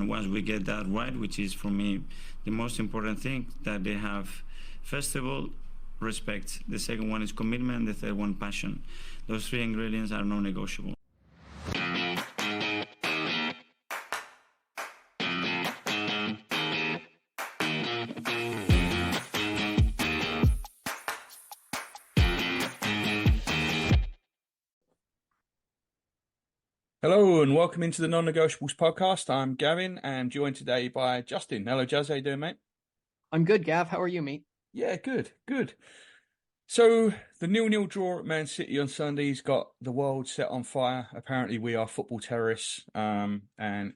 once we get that right, which is for me the most important thing, that they have, first of all, respect. The second one is commitment. The third one, passion. Those three ingredients are non-negotiable. Hello and welcome into the Non-Negotiables podcast. I'm Gavin and joined today by Justin. Hello, Jazz. How you doing, mate? I'm good, Gav. How are you, mate? Yeah, good. So the 0-0 draw at Man City on Sunday's got the world set on fire. Apparently we are football terrorists, and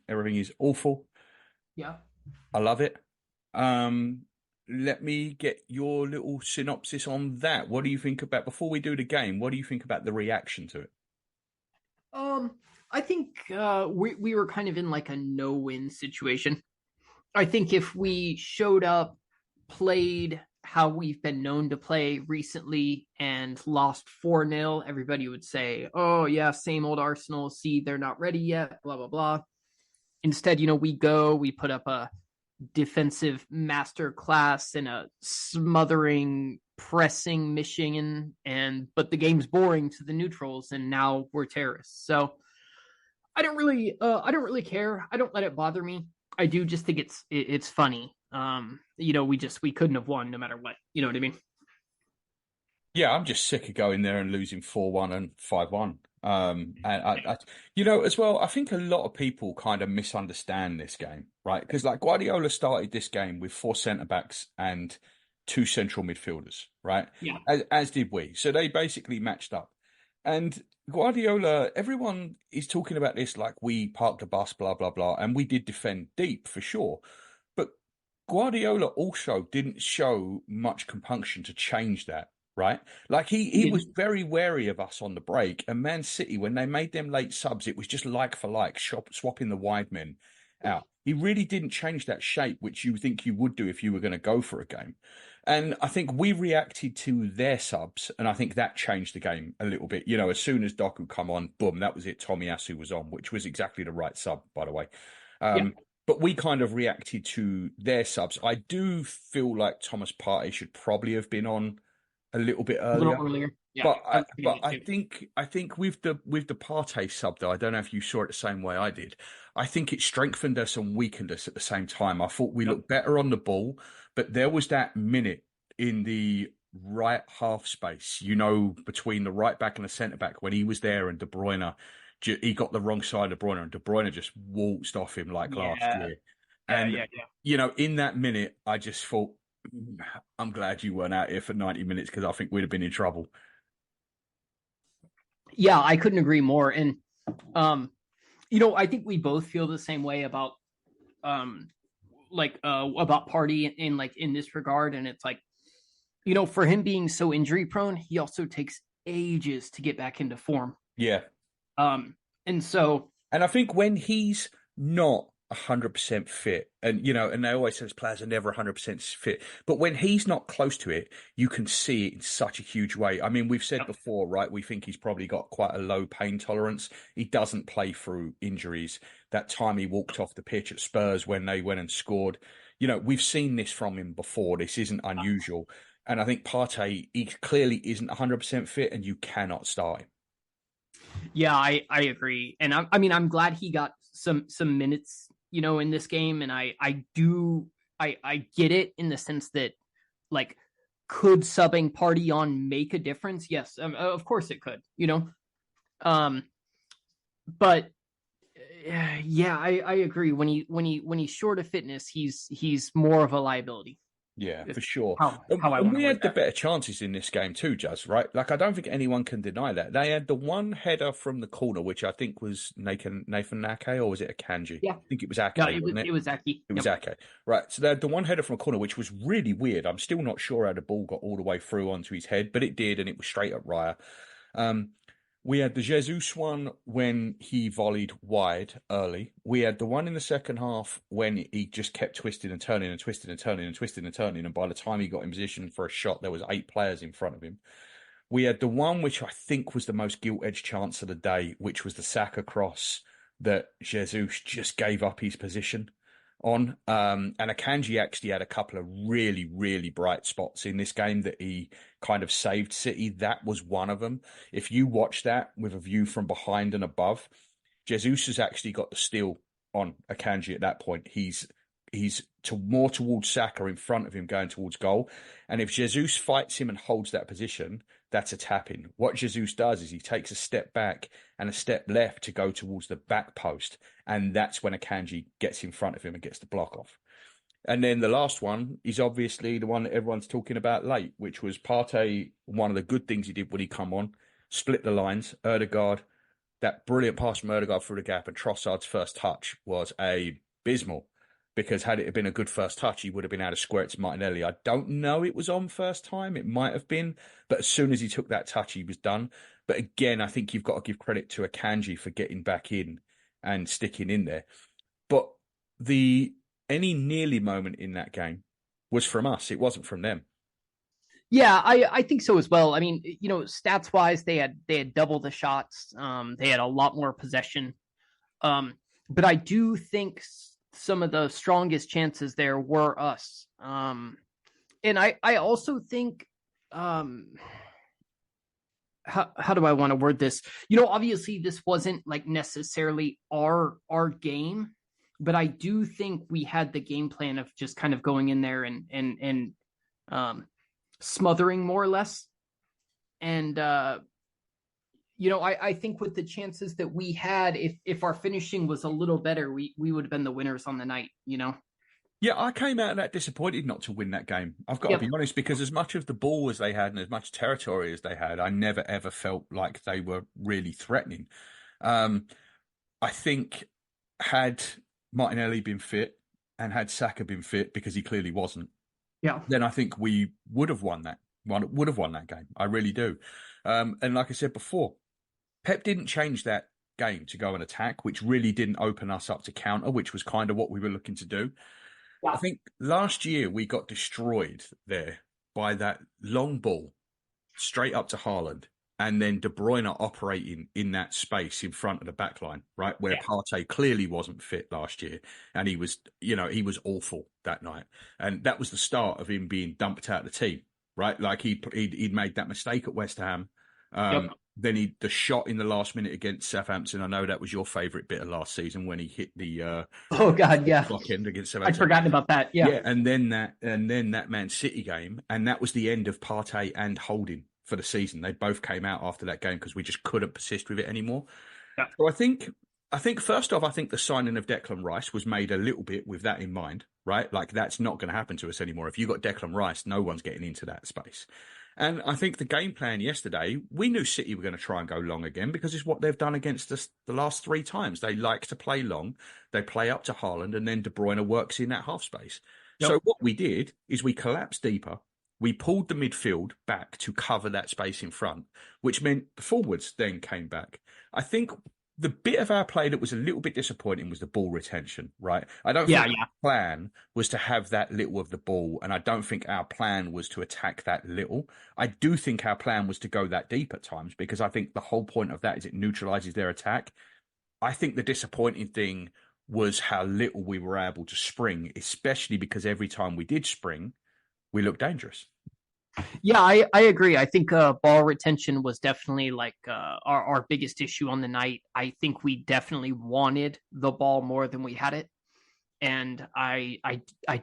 everything is awful. Yeah. I love it. Let me get your little synopsis on that. What do you think about, before we do the game, what do you think about the reaction to it? I think we were kind of in like a no-win situation. I think if we showed up, played how we've been known to play recently, and lost 4-0, everybody would say, oh, yeah, same old Arsenal. See, they're not ready yet, blah, blah, blah. Instead, we put up a defensive masterclass and a smothering pressing mission, but the game's boring to the neutrals, and now we're terrorists. So I don't really care. I don't let it bother me. I do just think it's funny. We couldn't have won no matter what. You know what I mean? Yeah, I'm just sick of going there and losing 4-1 and 5-1. And as well, I think a lot of people kind of misunderstand this game, right? Because like Guardiola started this game with 4 centre backs and 2 central midfielders, right? Yeah. As did we. So they basically matched up. And Guardiola, everyone is talking about this like we parked a bus, blah, blah, blah. And we did defend deep for sure. But Guardiola also didn't show much compunction to change that, right? Like he was very wary of us on the break. And Man City, when they made them late subs, it was just like for like, swapping the wide men out. He really didn't change that shape, which you think you would do if you were going to go for a game. And I think we reacted to their subs, and I think that changed the game a little bit. As soon as Doku come on, boom, that was it. Tomiyasu was on, which was exactly the right sub, by the way. But we kind of reacted to their subs. I do feel like Thomas Partey should probably have been on a little bit earlier. A little earlier. Yeah, but I think with the Partey sub, though, I don't know if you saw it the same way I did. I think it strengthened us and weakened us at the same time. I thought we looked better on the ball, but there was that minute in the right half space, between the right back and the centre back, when he was there and De Bruyne, he got the wrong side of De Bruyne, and De Bruyne just waltzed off him like last year. And in that minute, I just thought, I'm glad you weren't out here for 90 minutes, because I think we'd have been in trouble. Yeah, I couldn't agree more. And, I think we both feel the same way about Partey in this regard. And it's like, for him being so injury prone, he also takes ages to get back into form. Yeah. And I think when he's not 100% fit, and they always say players are never 100% fit, but when he's not close to it, you can see it in such a huge way. I mean, we've said before, right? We think he's probably got quite a low pain tolerance. He doesn't play through injuries. That time he walked off the pitch at Spurs when they went and scored, we've seen this from him before. This isn't unusual. And I think Partey, he clearly isn't 100% fit, and you cannot start him. Yeah, I agree. And I'm glad he got some minutes, in this game. And I get it in the sense that, like, could subbing Partey on make a difference? Yes, of course it could, but yeah, I agree. When he's short of fitness, he's more of a liability. Yeah, for sure. And we had the better chances in this game too, Jazz, right? Like, I don't think anyone can deny that. They had the one header from the corner, which I think was Nathan Ake, or was it Akanji? Yeah. I think it was Ake. No, it was Ake. It was Ake. Right. So they had the one header from a corner, which was really weird. I'm still not sure how the ball got all the way through onto his head, but it did, and it was straight at Raya. We had the Jesus one when he volleyed wide early. We had the one in the second half when he just kept twisting and turning and twisting and turning and twisting and turning. And by the time he got in position for a shot, there was 8 players in front of him. We had the one which I think was the most gilt-edged chance of the day, which was the Saka cross that Jesus just gave up his position. on. And Akanji actually had a couple of really, really bright spots in this game that he kind of saved City. That was one of them. If you watch that with a view from behind and above, Jesus has actually got the steal on Akanji at that point. He's more towards Saka in front of him going towards goal. And if Jesus fights him and holds that position, that's a tap-in. What Jesus does is he takes a step back and a step left to go towards the back post. And that's when Akanji gets in front of him and gets the block off. And then the last one is obviously the one that everyone's talking about late, which was Partey. One of the good things he did when he come on, split the lines. Ødegaard, that brilliant pass from Ødegaard through the gap, and Trossard's first touch was abysmal. Because had it been a good first touch, he would have been able to square it to Martinelli. I don't know it was on first time. It might have been. But as soon as he took that touch, he was done. But again, I think you've got to give credit to Akanji for getting back in and sticking in there. But any nearly moment in that game was from us. It wasn't from them. Yeah, I think so as well. I mean, stats wise, they had double the shots. They had a lot more possession. But I do think some of the strongest chances there were us. And I also think, how do I want to word this? Obviously this wasn't like necessarily our game, but I do think we had the game plan of just kind of going in there and smothering more or less. And, I think with the chances that we had, if our finishing was a little better, we would have been the winners on the night, Yeah, I came out of that disappointed not to win that game. I've got to be honest, because as much of the ball as they had and as much territory as they had, I never, ever felt like they were really threatening. I think had Martinelli been fit and had Saka been fit, because he clearly wasn't, then I think we would have won that game. I really do. And like I said before, Pep didn't change that game to go and attack, which really didn't open us up to counter, which was kind of what we were looking to do. Yeah. I think last year we got destroyed there by that long ball straight up to Haaland, and then De Bruyne operating in that space in front of the back line, right? Where Partey clearly wasn't fit last year. And he was awful that night. And that was the start of him being dumped out of the team, right? Like he'd made that mistake at West Ham. Then the shot in the last minute against Southampton. I know that was your favourite bit of last season when he hit the clock end against Southampton. I'd forgotten about that. Yeah, and then that Man City game, and that was the end of Partey and Holding for the season. They both came out after that game because we just couldn't persist with it anymore. Yeah. So I think first off, I think the signing of Declan Rice was made a little bit with that in mind, right? Like that's not going to happen to us anymore. If you got Declan Rice, no one's getting into that space. And I think the game plan yesterday, we knew City were going to try and go long again because it's what they've done against us the last 3 times. They like to play long. They play up to Haaland, and then De Bruyne works in that half space. Yep. So what we did is we collapsed deeper. We pulled the midfield back to cover that space in front, which meant the forwards then came back. I think the bit of our play that was a little bit disappointing was the ball retention, right? I don't think our plan was to have that little of the ball, and I don't think our plan was to attack that little. I do think our plan was to go that deep at times, because I think the whole point of that is it neutralizes their attack. I think the disappointing thing was how little we were able to spring, especially because every time we did spring, we looked dangerous. Yeah, I agree. I think ball retention was definitely like our biggest issue on the night. I think we definitely wanted the ball more than we had it. And I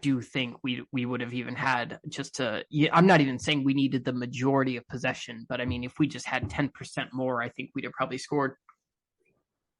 do think we would have even had I'm not even saying we needed the majority of possession, but I mean, if we just had 10% more, I think we'd have probably scored.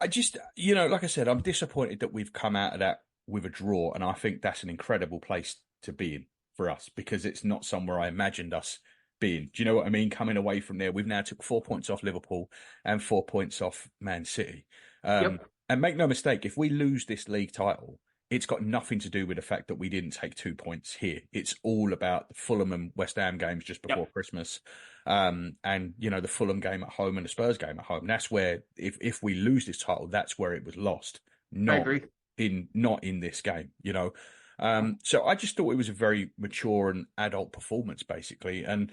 I just, like I said, I'm disappointed that we've come out of that with a draw. And I think that's an incredible place to be in for us, because it's not somewhere I imagined us being. Do you know what I mean? Coming away from there, we've now took 4 points off Liverpool and 4 points off Man City. And make no mistake, if we lose this league title, it's got nothing to do with the fact that we didn't take 2 points here. It's all about the Fulham and West Ham games just before Christmas. And, the Fulham game at home and the Spurs game at home. That's where, if we lose this title, that's where it was lost. Not in this game, So I just thought it was a very mature and adult performance, basically. And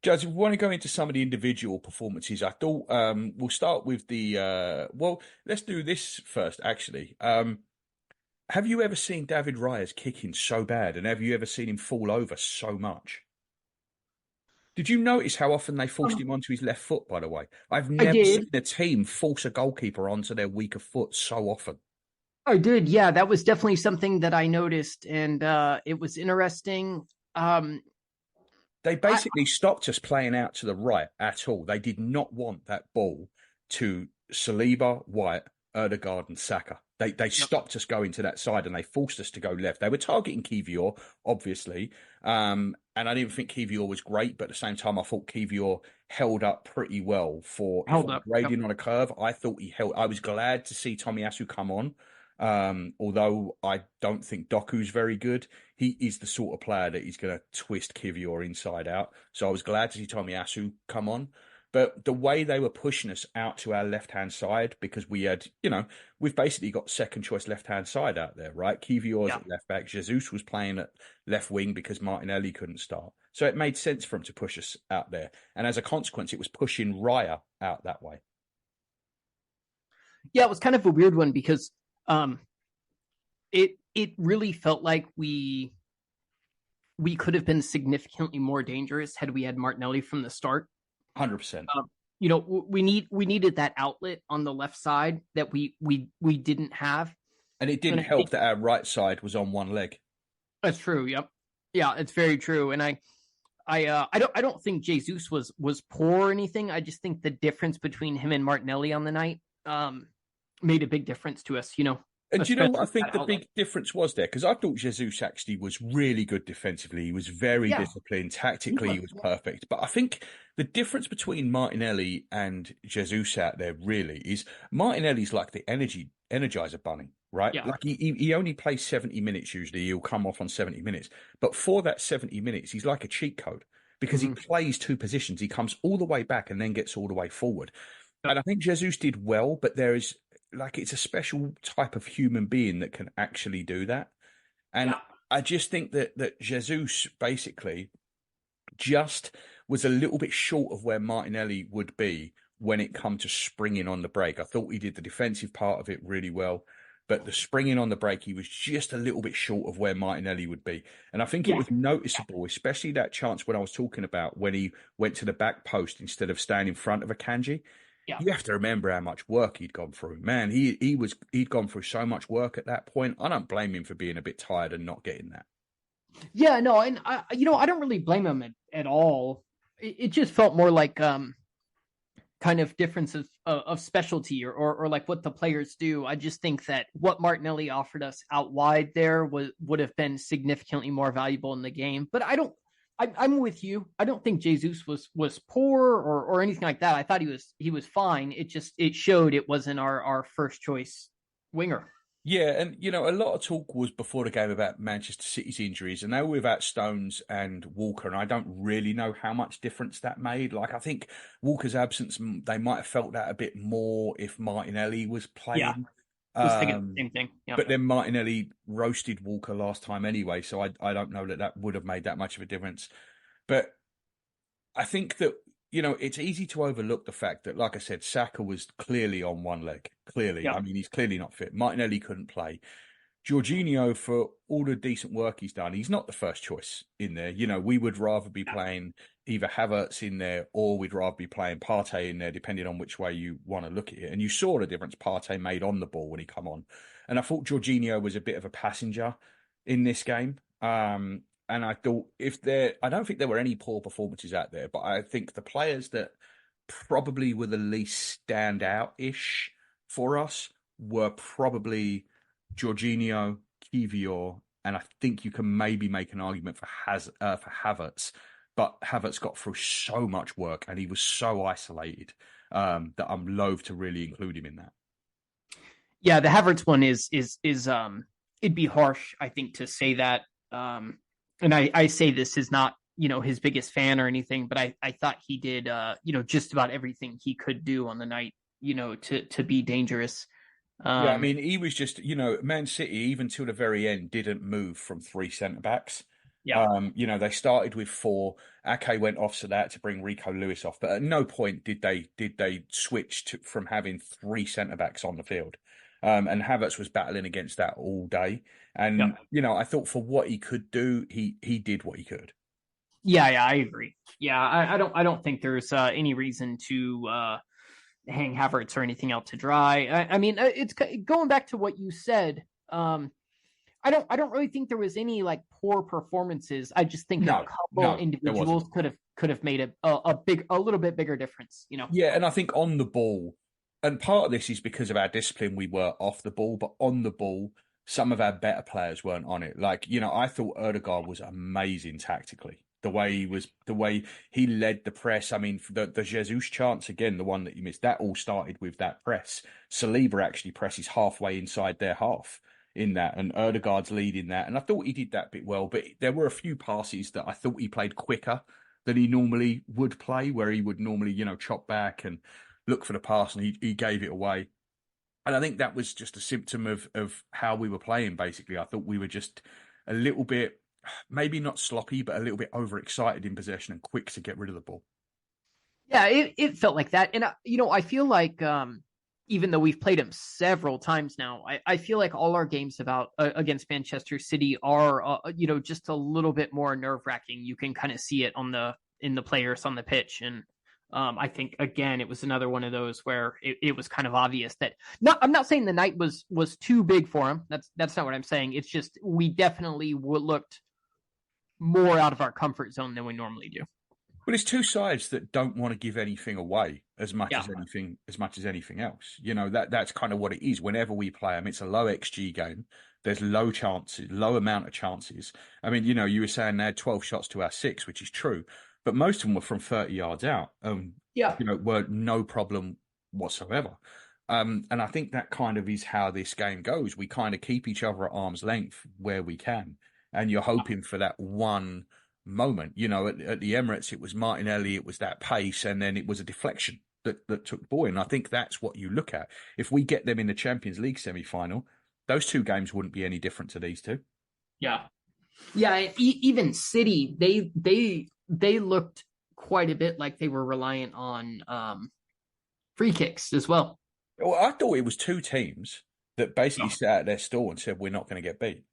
Judge, if we want to go into some of the individual performances, I thought we'll start with let's do this first, actually. have you ever seen David Raya's kicking so bad, and have you ever seen him fall over so much? Did you notice how often they forced Um, him onto his left foot, by the way? I've I never did. seen a team force a goalkeeper onto their weaker foot so often. I did. Yeah, that was definitely something that I noticed, and it was interesting. Um, They I basically stopped us playing out to the right at all. They did not want that ball to Saliba, White, Erdegaard, and Saka. They Yep. stopped us going to that side and they forced us to go left. They were targeting Kivior, obviously. And I didn't think Kivior was great, but at the same time, I thought Kivior held up pretty well for if Held I'm up. Yep. grading on a curve. I thought he held. I was glad to see Tomiyasu come on. Although I don't think Doku's very good, he is the sort of player that he's going to twist Kivior inside out. So I was glad to see Tomiyasu come on. But the way they were pushing us out to our left-hand side, because we had, we've basically got second choice left-hand side out there, right? Kivior's Yeah. at left back. Jesus was playing at left wing because Martinelli couldn't start. So it made sense for him to push us out there. And as a consequence, it was pushing Raya out that way. Yeah, it was kind of a weird one because um, it really felt like we could have been significantly more dangerous had we had Martinelli from the start. 100%. We needed that outlet on the left side that we didn't have. And it didn't help that our right side was on one leg. That's true. Yep. Yeah, it's very true. And I don't think Jesus was poor or anything. I just think the difference between him and Martinelli on the night made a big difference to us. And do you know what I especially think that the outlet. big difference was there? Because I thought Jesus actually was really good defensively. He was very Yeah. disciplined. Tactically, he was perfect. But I think the difference between Martinelli and Jesus out there really is Martinelli's like the energizer bunny, right? Yeah. Like he only plays 70 minutes usually. He'll come off on 70 minutes. But for that 70 minutes, he's like a cheat code because he plays two positions. He comes all the way back and then gets all the way forward. Yep. And I think Jesus did well, but there is like it's a special type of human being that can actually do that. And Yeah. I just think that Jesus basically just was a little bit short of where Martinelli would be when it come to springing on the break. I thought he did the defensive part of it really well, but the springing on the break, he was just a little bit short of where Martinelli would be. And I think it Yeah. was noticeable, especially that chance when I was talking about when he went to the back post instead of staying in front of Akanji. Yeah. You have to remember how much work he'd gone through. Man, he'd gone through so much work at that point. I don't blame him for being a bit tired and not getting that. Yeah, no, and I don't really blame him at all. It just felt more like kind of difference of specialty or like what the players do. I just think that what Martinelli offered us out wide there would have been significantly more valuable in the game. But I'm with you. I don't think Jesus was poor or anything like that. I thought he was fine. It showed it wasn't our first choice winger. Yeah, and a lot of talk was before the game about Manchester City's injuries, and they were without Stones and Walker, and I don't really know how much difference that made. Like, I think Walker's absence, they might have felt that a bit more if Martinelli was playing. Yeah. I was thinking the same thing. Yeah. But then Martinelli roasted Walker last time anyway, so I don't know that would have made that much of a difference. But I think that, it's easy to overlook the fact that, like I said, Saka was clearly on one leg. Clearly. Yeah. I mean, he's clearly not fit. Martinelli couldn't play. Jorginho, for all the decent work he's done, he's not the first choice in there. We would rather be playing either Havertz in there or we'd rather be playing Partey in there, depending on which way you want to look at it. And you saw the difference Partey made on the ball when he come on. And I thought Jorginho was a bit of a passenger in this game. And I thought I don't think there were any poor performances out there, but I think the players that probably were the least standout-ish for us were probably Jorginho, Kivior, and I think you can maybe make an argument for Havertz, but Havertz got through so much work and he was so isolated that I'm loath to really include him in that. Yeah, the Havertz one is it'd be harsh, I think, to say that. And I say this is not, his biggest fan or anything, but I thought he did, just about everything he could do on the night, to be dangerous. Yeah, I mean, he was just, Man City, even till the very end, didn't move from three centre-backs. Yeah. They started with four. Ake went off to that to bring Rico Lewis off, but at no point did they switch from having three centre-backs on the field. And Havertz was battling against that all day. And, I thought for what he could do, he did what he could. Yeah, I agree. Yeah, I don't think there's any reason to hang Havertz or anything out to dry. I mean, it's going back to what you said. I don't really think there was any like poor performances. I just think a couple individuals could have made a little bit bigger difference. Yeah, and I think on the ball, and part of this is because of our discipline, we were off the ball, but on the ball, some of our better players weren't on it. Like, I thought Ødegaard was amazing tactically. The way he led the press. I mean, the Jesus chance again, the one that you missed, that all started with that press. Saliba actually presses halfway inside their half in that, and Ødegaard's leading that. And I thought he did that bit well, but there were a few passes that I thought he played quicker than he normally would play, where he would normally, chop back and look for the pass, and he gave it away. And I think that was just a symptom of how we were playing, basically. I thought we were just a little bit, maybe not sloppy, but a little bit overexcited in possession and quick to get rid of the ball. Yeah, it felt like that. And, I feel like even though we've played him several times now, I feel like all our games against Manchester City are, just a little bit more nerve-wracking. You can kind of see it in the players on the pitch. And I think, again, it was another one of those where it was kind of obvious that I'm not saying the night was too big for him. That's not what I'm saying. It's just we definitely looked more out of our comfort zone than we normally do. But it's two sides that don't want to give anything away as much as anything else. That's kind of what it is. Whenever we play them, it's a low XG game. There's low amount of chances. I mean, you were saying they had 12 shots to our 6, which is true, but most of them were from 30 yards out. Were no problem whatsoever. And I think that kind of is how this game goes. We kind of keep each other at arm's length where we can. And you're hoping for that one moment. At the Emirates, it was Martinelli, it was that pace, and then it was a deflection that took Boy. And I think that's what you look at. If we get them in the Champions League semi-final, those two games wouldn't be any different to these two. Yeah. Yeah, even City, they looked quite a bit like they were reliant on free kicks as well. Well, I thought it was two teams that basically sat at their stall and said, we're not going to get beat.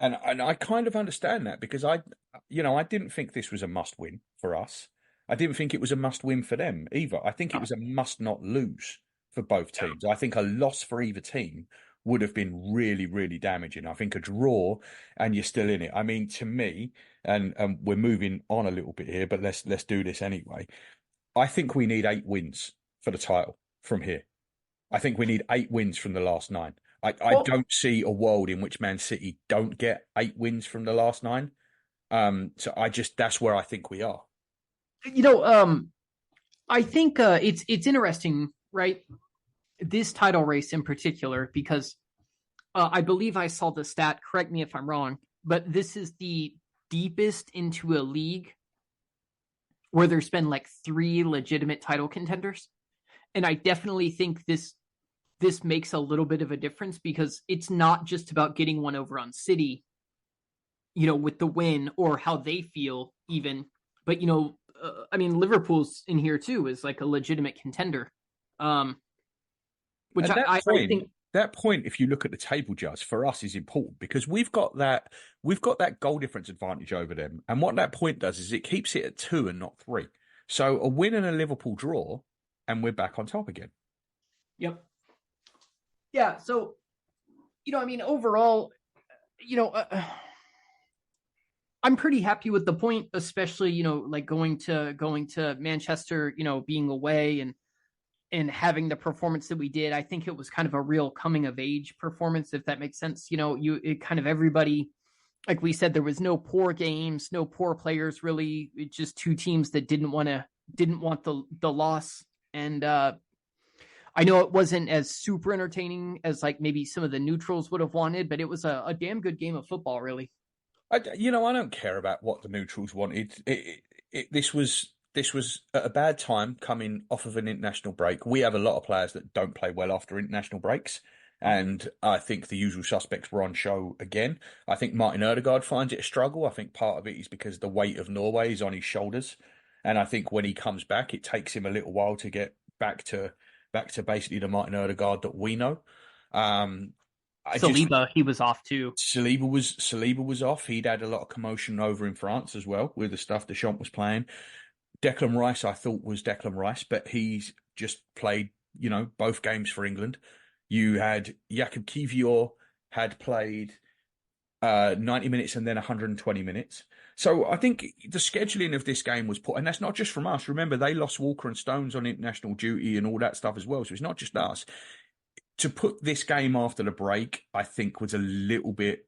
And I kind of understand that, because I didn't think this was a must win for us. I didn't think it was a must win for them either. I think it was a must not lose for both teams. I think a loss for either team would have been really, really damaging. I think a draw and you're still in it. I mean, to me, and we're moving on a little bit here, but let's do this anyway. I think we need 8 wins for the title from here. I think we need 8 wins from the last 9. I don't see a world in which Man City don't get 8 wins from the last 9. So that's where I think we are. I think it's interesting, right? This title race in particular, because I believe I saw the stat, correct me if I'm wrong, but this is the deepest into a league where there's been like 3 legitimate title contenders. And I definitely think this makes a little bit of a difference, because it's not just about getting one over on City, with the win or how they feel even, but, I mean, Liverpool's in here too is like a legitimate contender. Which I think that point, if you look at the table, just for us, is important, because we've got that goal difference advantage over them. And what that point does is it keeps it at 2 and not 3. So a win and a Liverpool draw, and we're back on top again. Yep. Yeah. So, I mean, overall, I'm pretty happy with the point, especially, like going to Manchester, being away and having the performance that we did. I think it was kind of a real coming of age performance, if that makes sense. It kind of everybody, like we said, there was no poor games, no poor players, really. It's just 2 teams that didn't want the loss. And, I know it wasn't as super entertaining as like maybe some of the neutrals would have wanted, but it was a damn good game of football, really. I don't care about what the neutrals wanted. This was at a bad time coming off of an international break. We have a lot of players that don't play well after international breaks, and I think the usual suspects were on show again. I think Martin Ødegaard finds it a struggle. I think part of it is because the weight of Norway is on his shoulders, and I think when he comes back, it takes him a little while to get back to basically the Martin Ødegaard that we know. Saliba, he was off too. Saliba was off. He'd had a lot of commotion over in France as well with the stuff Deschamps was playing. Declan Rice, I thought was Declan Rice, but he's just played, both games for England. You had Jakub Kiwior had played 90 minutes and then 120 minutes. So I think the scheduling of this game was poor, and that's not just from us. Remember, they lost Walker and Stones on international duty and all that stuff as well. So it's not just us. To put this game after the break, I think was a little bit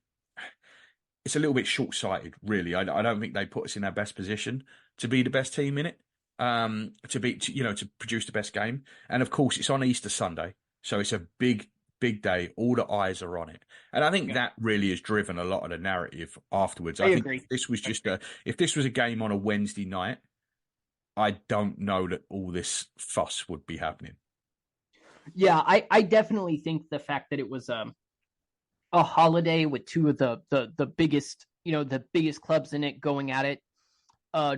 short-sighted, really. I don't think they put us in our best position to be the best team in it, to produce the best game. And of course, it's on Easter Sunday, so it's a big day. All the eyes are on it, and I think that really has driven a lot of the narrative afterwards. I think if this was if this was a game on a Wednesday night, I don't know that all this fuss would be happening. Yeah, I definitely think the fact that it was a holiday with two of the biggest clubs in it going at it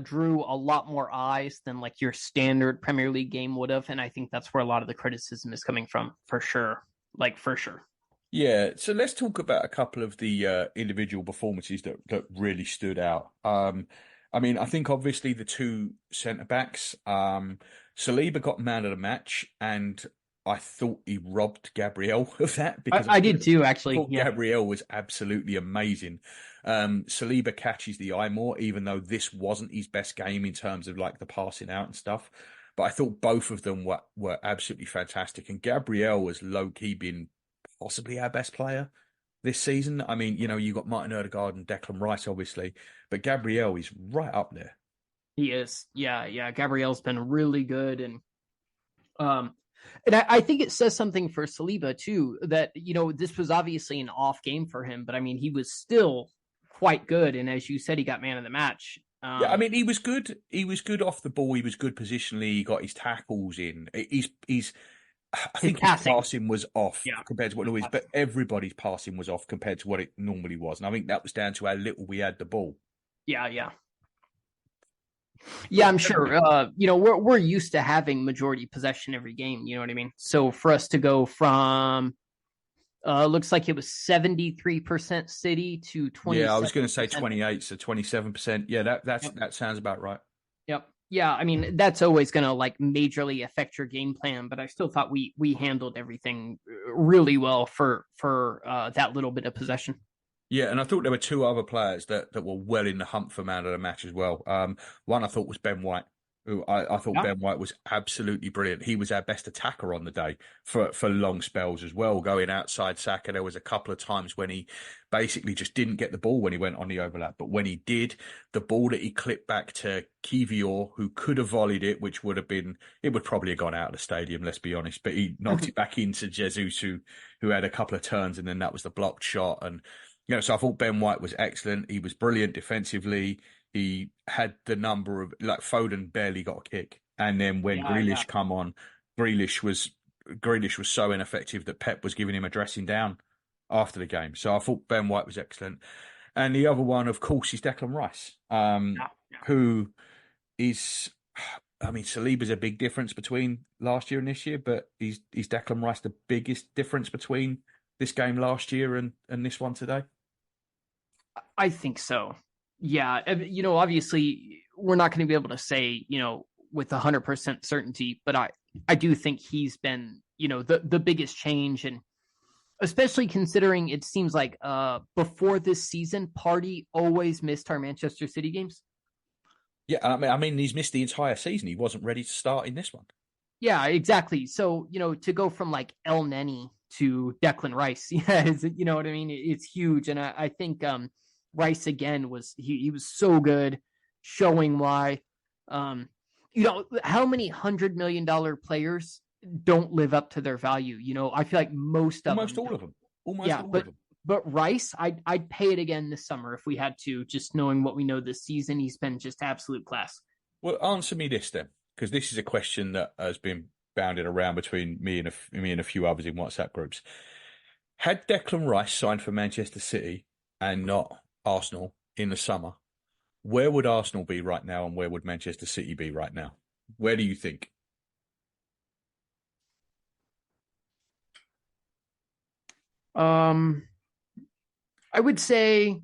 drew a lot more eyes than like your standard Premier League game would have, and I think that's where a lot of the criticism is coming from, for sure. Yeah, so let's talk about a couple of the individual performances that really stood out. I think obviously the two centre backs, Saliba got man of the match, and I thought he robbed Gabriel of that, because I did too, actually. Gabriel was absolutely amazing. Saliba catches the eye more, even though this wasn't his best game in terms of like the passing out and stuff. But I thought both of them were absolutely fantastic. And Gabriel was low-key been possibly our best player this season. I mean, you got Martin Odegaard and Declan Rice, obviously, but Gabriel is right up there. He is. Yeah. Gabriel's been really good. And I think it says something for Saliba too, that, this was obviously an off game for him, but I mean, he was still quite good. And as you said, he got man of the match. He was good. He was good off the ball. He was good positionally. He got his tackles in. I think his passing was off compared to what it was, but everybody's passing was off compared to what it normally was. And I think that was down to how little we had the ball. Yeah, I'm sure. We're used to having majority possession every game. You know what I mean? So for us to go from, looks like it was 73% City to 20. Yeah, I was going to say 28, so 27%. Yeah, that sounds about right. Yep. Yeah, I mean, that's always going to like majorly affect your game plan, but I still thought we handled everything really well for that little bit of possession. Yeah, and I thought there were two other players that were well in the hunt for man of the match as well. One I thought was Ben White, who I thought Ben White was absolutely brilliant. He was our best attacker on the day for long spells as well, going outside Saka. There was a couple of times when he basically just didn't get the ball when he went on the overlap. But when he did, the ball that he clipped back to Kiwior, who could have volleyed it, which would probably have gone out of the stadium, let's be honest. But he knocked it back into Jesus, who had a couple of turns, and then that was the blocked shot. And so I thought Ben White was excellent. He was brilliant defensively. He had the number of, like, Foden barely got a kick. And then when Grealish come on, Grealish was so ineffective that Pep was giving him a dressing down after the game. So I thought Ben White was excellent. And the other one, of course, is Declan Rice, who is, Saliba's a big difference between last year and this year, but is Declan Rice the biggest difference between this game last year and this one today? I think so. Yeah. Obviously we're not going to be able to say, with 100% certainty, but I do think he's been, the biggest change. And especially considering it seems like before this season, Partey always missed our Manchester City games. Yeah. I mean, he's missed the entire season. He wasn't ready to start in this one. Yeah, exactly. So, to go from like El Neni to Declan Rice, you know what I mean? It's huge. And I think Rice again was so good, showing why. How many $100 million players don't live up to their value? I feel like almost all of them. But Rice, I'd pay it again this summer if we had to. Just knowing what we know this season, he's been just absolute class. Well, answer me this then, because this is a question that has been bounded around between me and a few others in WhatsApp groups. Had Declan Rice signed for Manchester City and not Arsenal in the summer, where would Arsenal be right now and where would Manchester City be right now? Where do you think? Um, I would say,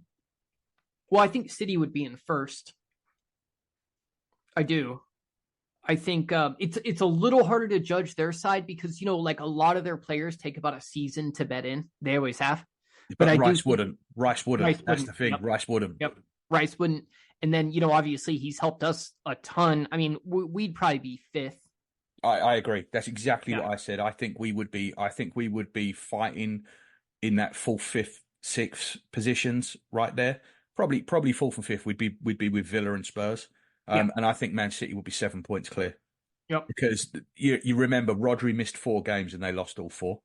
well, I think City would be in first. I do. I think it's a little harder to judge their side because like a lot of their players take about a season to bed in. They always have. But But I do Rice think wouldn't. Rice wouldn't. Rice That's wouldn't. the thing. Yep. Rice wouldn't. Yep. Rice wouldn't. And then obviously he's helped us a ton. I mean, we'd probably be fifth. I agree. That's exactly Yeah. what I said. I think we would be. I think we would be fighting in that fourth, fifth, sixth positions right there. Probably fourth and fifth. We'd be with Villa and Spurs. Yeah. And I think Man City would be 7 points clear Yep. because you remember Rodri missed 4 games and they lost all 4.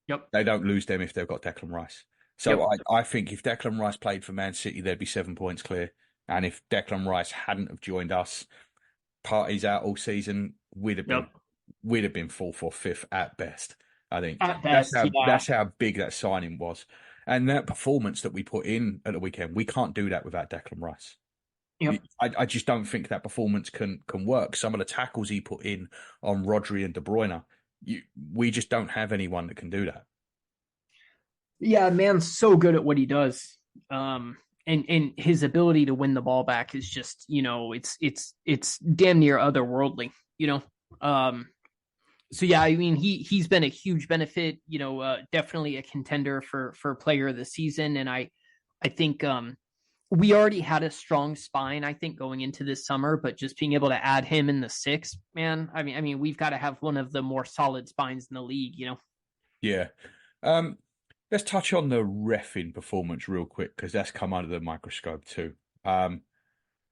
Yep. They don't lose them if they've got Declan Rice. So I think if Declan Rice played for Man City, they'd be 7 points clear. And if Declan Rice hadn't have joined us, parties out all season, we'd have been fourth or fifth at best. I think At best, that's how big that signing was, and that performance that we put in at the weekend. We can't do that without Declan Rice. Yep. I just don't think that performance can work. Some of the tackles he put in on Rodri and De Bruyne, we just don't have anyone that can do that. Yeah, man's so good at what he does. And his ability to win the ball back is just, it's damn near otherworldly, So yeah, I mean he's been a huge benefit, definitely a contender for player of the season. And I think we already had a strong spine, I think, going into this summer, but just being able to add him in the 6th, man, I mean we've got to have one of the more solid spines in the league, Yeah. Let's touch on the reffing performance real quick because that's come under the microscope too. I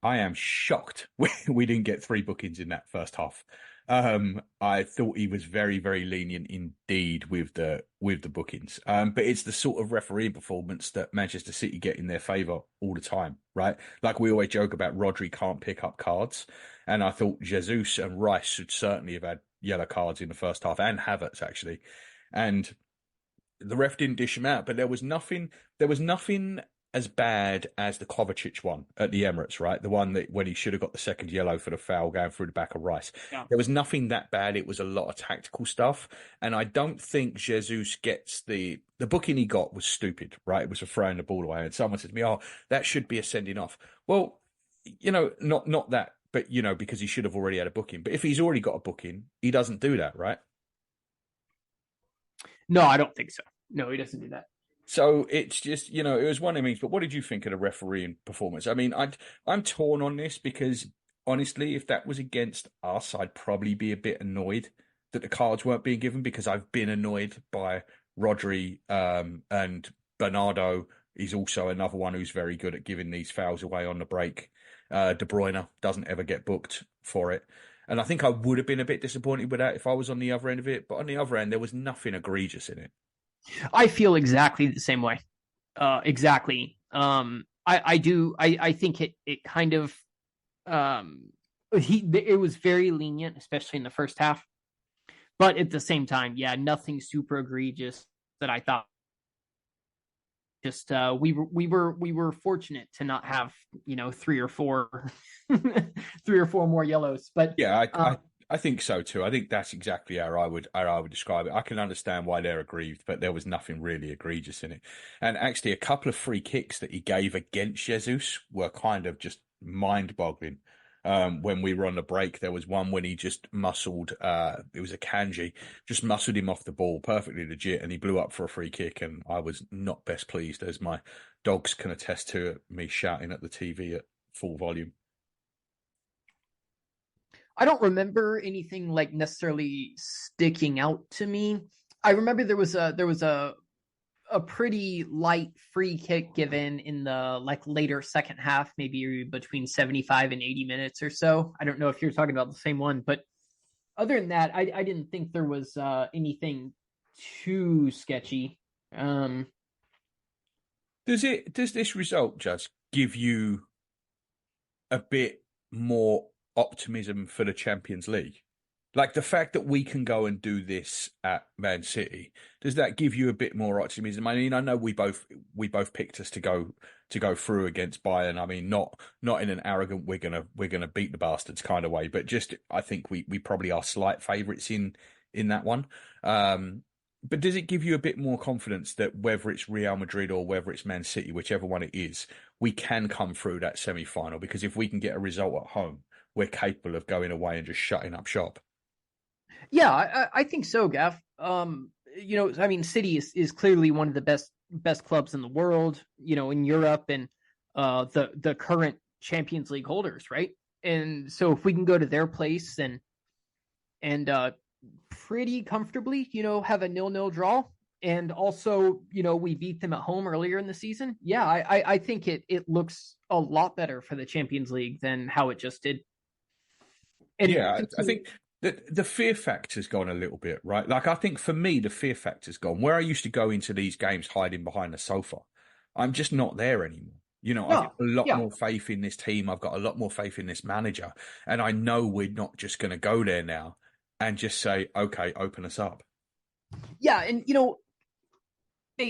am shocked we didn't get 3 bookings in that first half. I thought he was very, very lenient indeed with the bookings. But it's the sort of referee performance that Manchester City get in their favour all the time, right? Like we always joke about Rodri can't pick up cards, and I thought Jesus and Rice should certainly have had yellow cards in the first half, and Havertz actually, and the ref didn't dish him out, but there was nothing as bad as the Kovacic one at the Emirates, right? The one that when he should have got the second yellow for the foul going through the back of Rice. Yeah. There was nothing that bad. It was a lot of tactical stuff. And I don't think Jesus gets the booking he got was stupid, right? It was for throwing the ball away. And someone said to me, oh, that should be a sending off. Well, not that, but, because he should have already had a booking. But if he's already got a booking, he doesn't do that, right? No, I don't think so. No, he doesn't do that. So it's just, it was one of the means. But what did you think of the refereeing performance? I mean, I'm torn on this because honestly, if that was against us, I'd probably be a bit annoyed that the cards weren't being given because I've been annoyed by Rodri and Bernardo. He's also another one who's very good at giving these fouls away on the break. De Bruyne doesn't ever get booked for it. And I think I would have been a bit disappointed with that if I was on the other end of it. But on the other end, there was nothing egregious in it. I feel exactly the same way. Exactly. I do. I think it kind of it was very lenient, especially in the first half. But at the same time, yeah, nothing super egregious that I thought. Just we were fortunate to not have 3 or 4 more yellows. But yeah, I think so too. I think that's exactly how I would describe it. I can understand why they're aggrieved, but there was nothing really egregious in it. And actually, a couple of free kicks that he gave against Jesus were kind of just mind-boggling. When we were on the break, there was one when he just muscled. It was a Kanji, just muscled him off the ball, perfectly legit, and he blew up for a free kick. And I was not best pleased, as my dogs can attest to me shouting at the TV at full volume. I don't remember anything like necessarily sticking out to me. I remember there was a pretty light free kick given in the later second half, maybe between 75 and 80 minutes or so. I don't know if you're talking about the same one, but other than that, I didn't think there was anything too sketchy. Does this result just give you a bit more optimism for the Champions League? Like the fact that we can go and do this at Man City, does that give you a bit more optimism? I mean, I know we both picked us to go through against Bayern. I mean, not in an arrogant we're gonna beat the bastards kind of way, but just I think we probably are slight favourites in that one. But does it give you a bit more confidence that whether it's Real Madrid or whether it's Man City, whichever one it is, we can come through that semi-final? Because if we can get a result at home, we're capable of going away and just shutting up shop. Yeah, I think so, Gav. I mean, City is clearly one of the best clubs in the world, in Europe, and the current Champions League holders, right? And so if we can go to their place and pretty comfortably, have a 0-0 draw, and also, we beat them at home earlier in the season. Yeah, I think it looks a lot better for the Champions League than how it just did. And yeah, I think the fear factor's gone a little bit, right? Like, I think for me, the fear factor's gone. Where I used to go into these games hiding behind the sofa, I'm just not there anymore. I've got a lot more faith in this team. I've got a lot more faith in this manager. And I know we're not just going to go there now and just say, okay, open us up. Yeah, and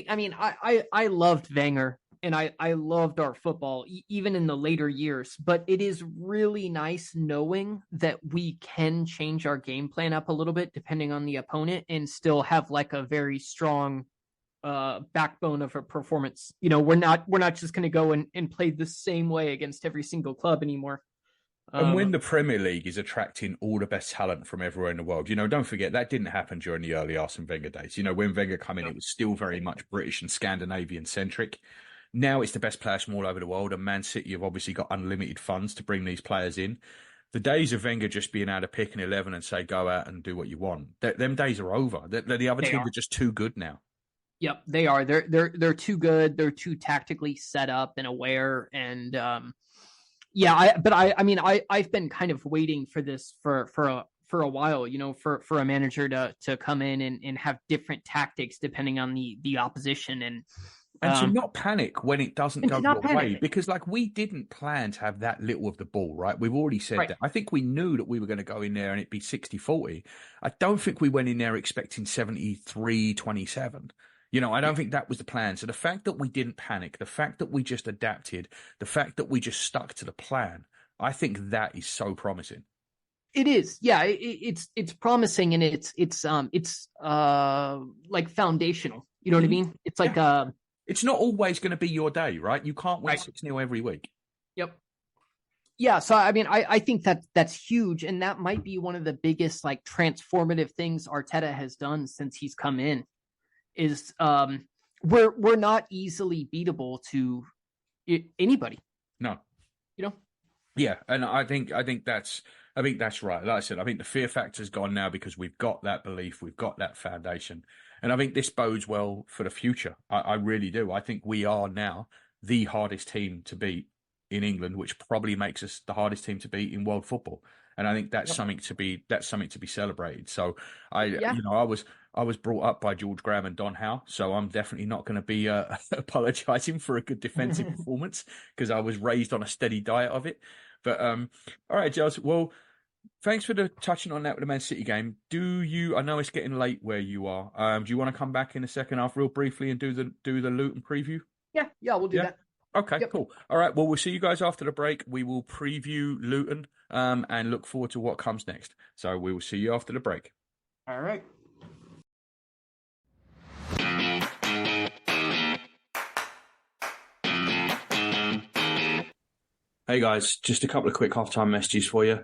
I mean, I loved Wenger and I loved our football even in the later years, but it is really nice knowing that we can change our game plan up a little bit depending on the opponent and still have like a very strong backbone of a performance. We're not just going to go and play the same way against every single club anymore. And when the Premier League is attracting all the best talent from everywhere in the world, don't forget that didn't happen during the early Arsene Wenger days. When Wenger came in, it was still very much British and Scandinavian centric. Now it's the best players from all over the world, and Man City have obviously got unlimited funds to bring these players in. The days of Wenger just being able to pick an 11 and say, go out and do what you want, them days are over. The other teams are just too good now. Yep, they are. They're too good. They're too tactically set up and aware. And I've been kind of waiting for this for a while. For a manager to come in and have different tactics depending on the opposition and to not panic when it doesn't go your way, because like we didn't plan to have that little of the ball, right? We've already said that. I think we knew that we were going to go in there and it'd be 60-40. I don't think we went in there expecting 73-27. I don't think that was the plan. So the fact that we didn't panic, the fact that we just adapted, the fact that we just stuck to the plan, I think that is so promising. It is, yeah. It's promising, and it's like foundational. You know what I mean? It's like it's not always going to be your day, right? You can't win 6-0 every week. Yep. Yeah, so I mean, I think that's huge, and that might be one of the biggest like transformative things Arteta has done since he's come in. Is we're not easily beatable to anybody. No. Yeah, and I think that's right. Like I said, I think the fear factor's gone now because we've got that belief, we've got that foundation, and I think this bodes well for the future. I really do. I think we are now the hardest team to beat in England, which probably makes us the hardest team to beat in world football. And I think that's something to be celebrated. So I was brought up by George Graham and Don Howe, so I'm definitely not going to be apologising for a good defensive performance because I was raised on a steady diet of it. But all right, Giles. Well, thanks for touching on that with the Man City game. I know it's getting late where you are. Do you want to come back in the second half real briefly and do the Luton preview? Yeah, we'll do that. Okay, cool. All right, well, we'll see you guys after the break. We will preview Luton and look forward to what comes next. So we will see you after the break. All right. Hey guys, just a couple of quick halftime messages for you.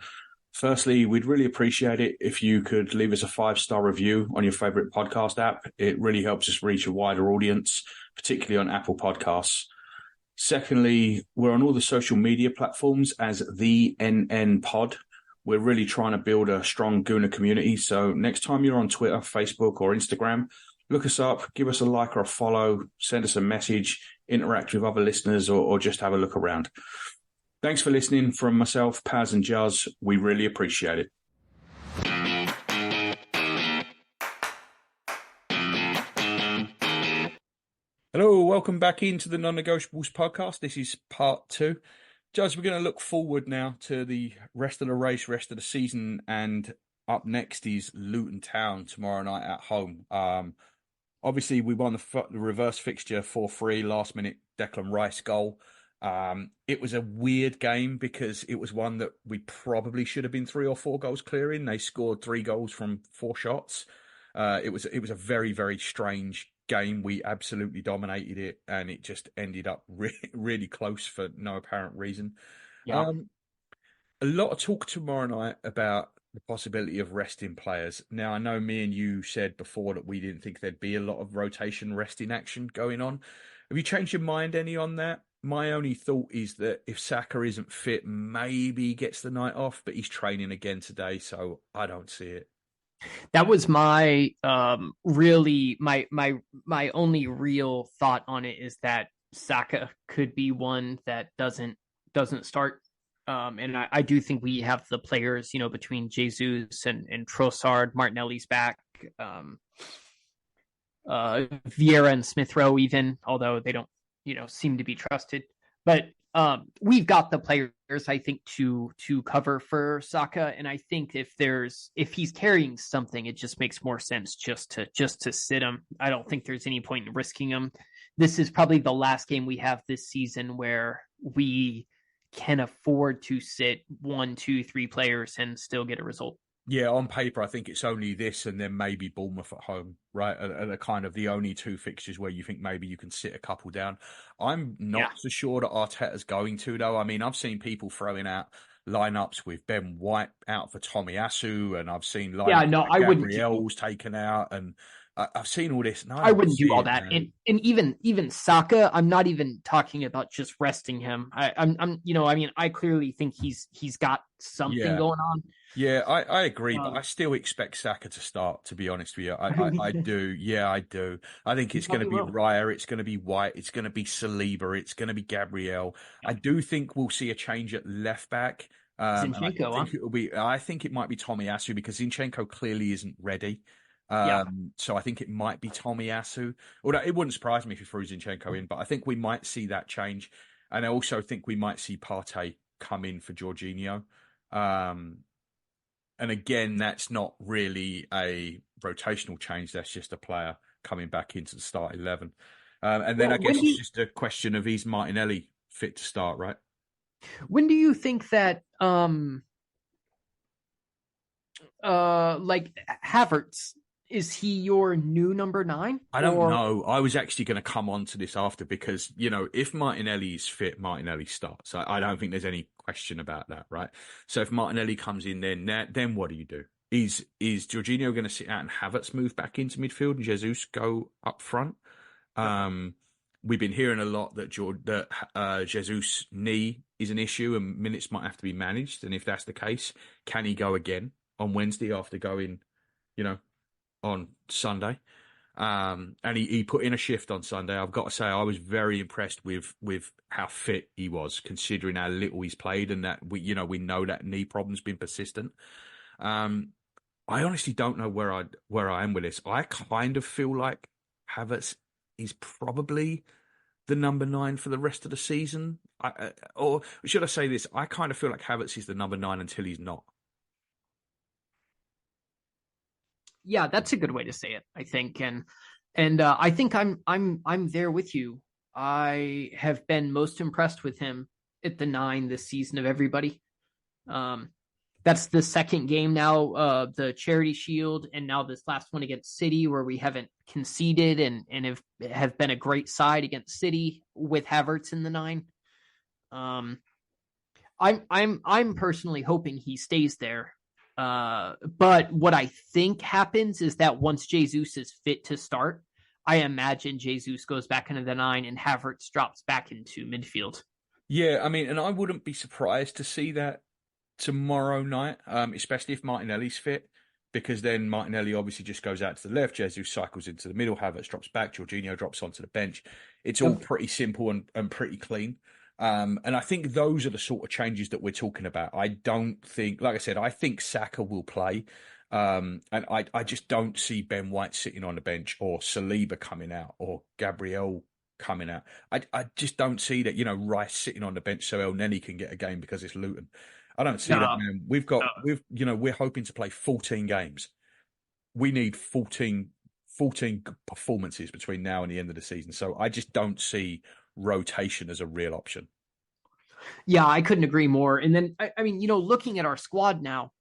Firstly, we'd really appreciate it if you could leave us a 5-star review on your favorite podcast app. It really helps us reach a wider audience, particularly on Apple Podcasts. Secondly, we're on all the social media platforms as the NN Pod. We're really trying to build a strong Gooner community. So next time you're on Twitter, Facebook, or Instagram, look us up, give us a like or a follow, send us a message, interact with other listeners, or just have a look around. Thanks for listening from myself, Paz and Jazz. We really appreciate it. Hello, welcome back into the Non-Negotiables podcast. This is part 2. Jazz, we're going to look forward now to the rest of the race, rest of the season, and up next is Luton Town tomorrow night at home. Obviously, we won the reverse fixture 4-3, last minute Declan Rice goal. It was a weird game because it was one that we probably should have been 3 or 4 goals clear in. They scored 3 goals from 4 shots. It was a very, very strange game. We absolutely dominated it, and it just ended up really close for no apparent reason. Yeah. A lot of talk tomorrow night about the possibility of resting players. Now, I know me and you said before that we didn't think there'd be a lot of rotation resting action going on. Have you changed your mind any on that? My only thought is that if Saka isn't fit, maybe he gets the night off, but he's training again today, so I don't see it. That was my really my only real thought on it is that Saka could be one that doesn't start. And I do think we have the players, between Jesus and Trossard. Martinelli's back. Vieira and Smith Rowe, even, although they don't, seem to be trusted. But we've got the players, I think, to cover for Saka. And I think if he's carrying something, it just makes more sense just to sit him. I don't think there's any point in risking him. This is probably the last game we have this season where we can afford to sit 1, 2, 3 players and still get a result. Yeah, on paper, I think it's only this and then maybe Bournemouth at home, right? Are kind of the only 2 fixtures where you think maybe you can sit a couple down. I'm not so sure that Arteta's going to, though. I mean, I've seen people throwing out lineups with Ben White out for Tomiyasu, and I've seen lineups Gabriel's taken out, and I've seen all this. No, I wouldn't do all that. And even Saka, I'm not even talking about just resting him. I clearly think he's got something going on. Yeah, I agree, but I still expect Saka to start, to be honest with you. I do. Yeah, I do. I think it's going to be Raya, it's going to be White, it's going to be Saliba, it's going to be Gabriel. I do think we'll see a change at left back. Zinchenko, I think it might be Tomiyasu because Zinchenko clearly isn't ready. So I think it might be Tomiyasu. Although it wouldn't surprise me if he threw Zinchenko in, but I think we might see that change. And I also think we might see Partey come in for Jorginho. And again, that's not really a rotational change. That's just a player coming back into the start 11. And then I guess it's just a question of is Martinelli fit to start, right? When do you think that like Havertz, is he your new number 9? I don't know. I was actually going to come on to this after because, if Martinelli is fit, Martinelli starts. I don't think there's any question about that, right? So if Martinelli comes in then what do you do? Is Jorginho going to sit out and Havertz move back into midfield and Jesus go up front? We've been hearing a lot that Jesus' knee is an issue and minutes might have to be managed. And if that's the case, can he go again on Wednesday after going, on Sunday? And he put in a shift on Sunday. I've got to say, I was very impressed with how fit he was, considering how little he's played and that we know that knee problem's been persistent. I honestly don't know where I am with this. I kind of feel like Havertz is probably the number 9 for the rest of the season. Or should I say this? I kind of feel like Havertz is the number 9 until he's not. Yeah, that's a good way to say it, I think. And I think I'm there with you. I have been most impressed with him at the 9 this season of everybody. That's the second game now, the Charity Shield, and now this last one against City, where we haven't conceded and have been a great side against City with Havertz in the 9. I'm personally hoping he stays there. But what I think happens is that once Jesus is fit to start, I imagine Jesus goes back into the 9 and Havertz drops back into midfield. Yeah, I mean, and I wouldn't be surprised to see that tomorrow night, especially if Martinelli's fit, because then Martinelli obviously just goes out to the left, Jesus cycles into the middle, Havertz drops back, Jorginho drops onto the bench. It's all pretty simple and pretty clean. And I think those are the sort of changes that we're talking about. I don't think, like I said, I think Saka will play. And I just don't see Ben White sitting on the bench or Saliba coming out or Gabriel coming out. I just don't see that, Rice sitting on the bench so El Neni can get a game because it's Luton. I don't see that, man. We're hoping to play 14 games. We need 14 performances between now and the end of the season. So I just don't see rotation as a real option. Yeah, I couldn't agree more. And then, I mean, looking at our squad now,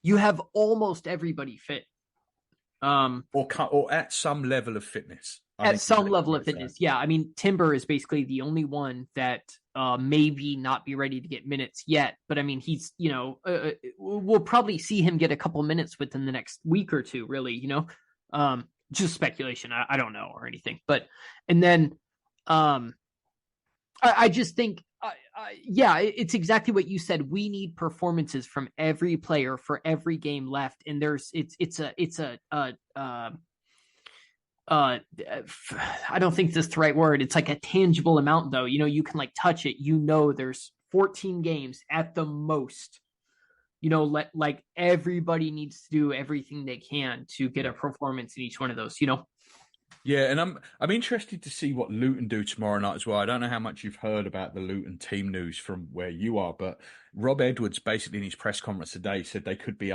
you have almost everybody fit. or at some level of fitness. At some level of fitness, yeah. I mean, Timber is basically the only one that maybe not be ready to get minutes yet. But I mean, he's, we'll probably see him get a couple minutes within the next week or two, really, just speculation. I don't know or anything. But, and then I just think, yeah, it's exactly what you said. We need performances from every player for every game left. And I don't think that's the right word. It's like a tangible amount, though. You can like touch it. There's 14 games at the most. Like everybody needs to do everything they can to get a performance in each one of those. Yeah, and I'm interested to see what Luton do tomorrow night as well. I don't know how much you've heard about the Luton team news from where you are, but Rob Edwards basically in his press conference today said they could be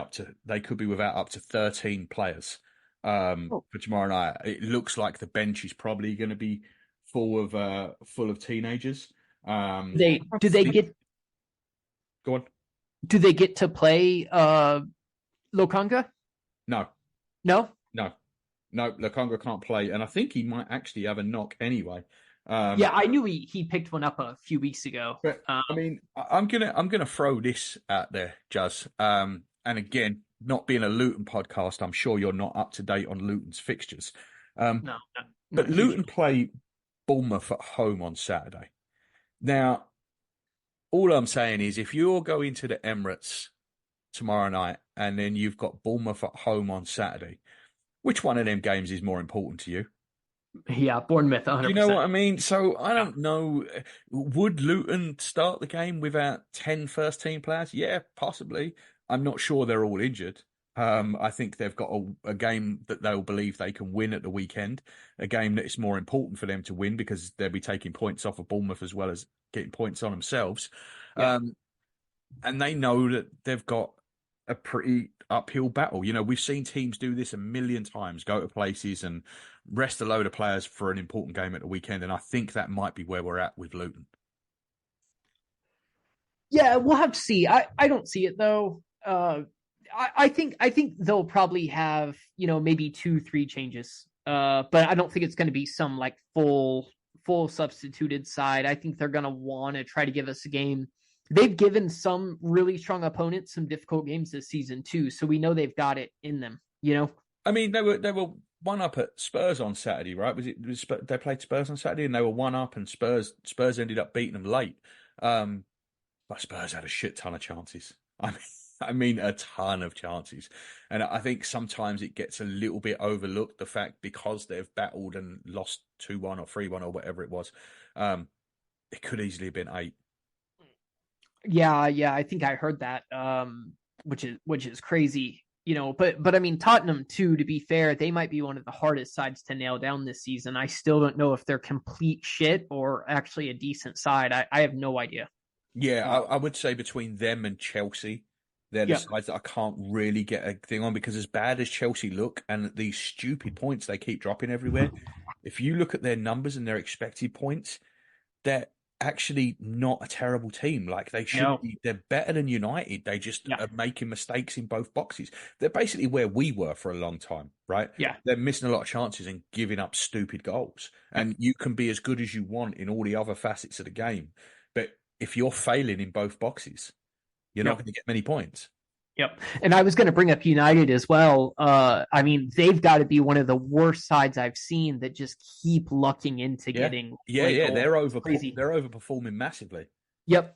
without up to 13 players. For tomorrow night. It looks like the bench is probably going to be full of teenagers. Do they get? Go on. Do they get to play Lokanga? No. Lokanga can't play, and I think he might actually have a knock anyway. Yeah, I knew he picked one up a few weeks ago. But I mean, I'm gonna throw this out there, Juz. And again, not being a Luton podcast, I'm sure you're not up to date on Luton's fixtures. No, but Luton play Bournemouth at home on Saturday. Now, all I'm saying is if you're going to the Emirates tomorrow night and then you've got Bournemouth at home on Saturday, which one of them games is more important to you? Yeah, Bournemouth, 100%. You know what I mean? So I don't know. Would Luton start the game without 10 first-team players? Yeah, possibly. I'm not sure they're all injured. I think they've got a game that they'll believe they can win at the weekend, a game that is more important for them to win because they'll be taking points off of Bournemouth as well as getting points on themselves. Yeah. And they know that they've got a pretty uphill battle. We've seen teams do this a million times, go to places and rest a load of players for an important game at the weekend. And I think that might be where we're at with Luton. Yeah, we'll have to see. I don't see it though. I think they'll probably have, maybe 2-3 changes. But I don't think it's going to be some like full substituted side. I think they're going to want to try to give us a game. They've given some really strong opponents some difficult games this season too, so we know they've got it in them. I mean, they were one up at Spurs on Saturday, right? They played Spurs on Saturday and they were one up, and Spurs ended up beating them late. But Spurs had a shit ton of chances. I mean, a ton of chances. And I think sometimes it gets a little bit overlooked, the fact because they've battled and lost 2-1 or 3-1 or whatever it was. It could easily have been 8. Yeah, I think I heard that, which is crazy, but I mean, Tottenham too, to be fair, they might be one of the hardest sides to nail down this season. I still don't know if they're complete shit or actually a decent side. I have no idea. Yeah, I would say between them and Chelsea, they're the sides that I can't really get a thing on, because as bad as Chelsea look and these stupid points they keep dropping everywhere, if you look at their numbers and their expected points, they're actually not a terrible team. Like they should be. They're better than United. They just are making mistakes in both boxes. They're basically where we were for a long time, right? Yeah. They're missing a lot of chances and giving up stupid goals. And you can be as good as you want in all the other facets of the game, but if you're failing in both boxes, you're not going to get many points. Yep. And I was going to bring up United as well. I mean, they've got to be one of the worst sides I've seen that just keep lucking into getting. Yeah. They're overperforming massively. Yep.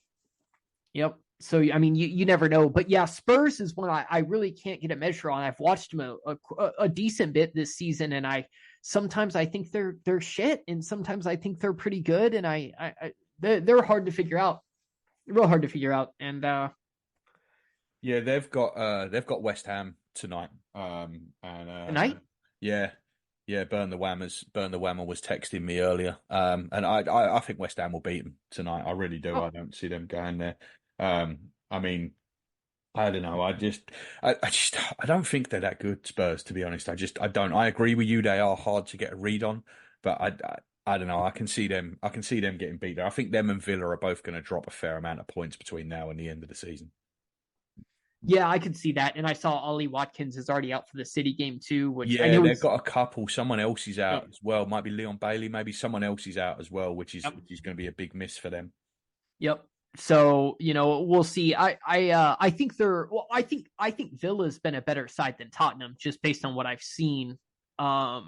So, I mean, you never know. But yeah, Spurs is one I really can't get a measure on. I've watched them a decent bit this season, and sometimes I think they're shit, and sometimes I think they're pretty good, and they're hard to figure out. Real hard to figure out. And yeah, they've got West Ham tonight. Tonight? Yeah. Burn the Whammer was texting me earlier. And I think West Ham will beat them tonight. I really do. I don't see them going there. I mean, I don't know. I don't think they're that good, Spurs, to be honest. I don't. I agree with you. They are hard to get a read on, but I don't know. I can see them getting beat there. I think them and Villa are both going to drop a fair amount of points between now and the end of the season. Yeah, I could see that. And I saw Ollie Watkins is already out for the City game too, which I Yeah, know they've he's. got a couple. Someone else is Yep. out as well. Might be Leon Bailey. Maybe someone else is out as well, which is Yep. going to be a big miss for them. Yep. So we'll see. I think they're. Well, I think Villa's been a better side than Tottenham, just based on what I've seen. I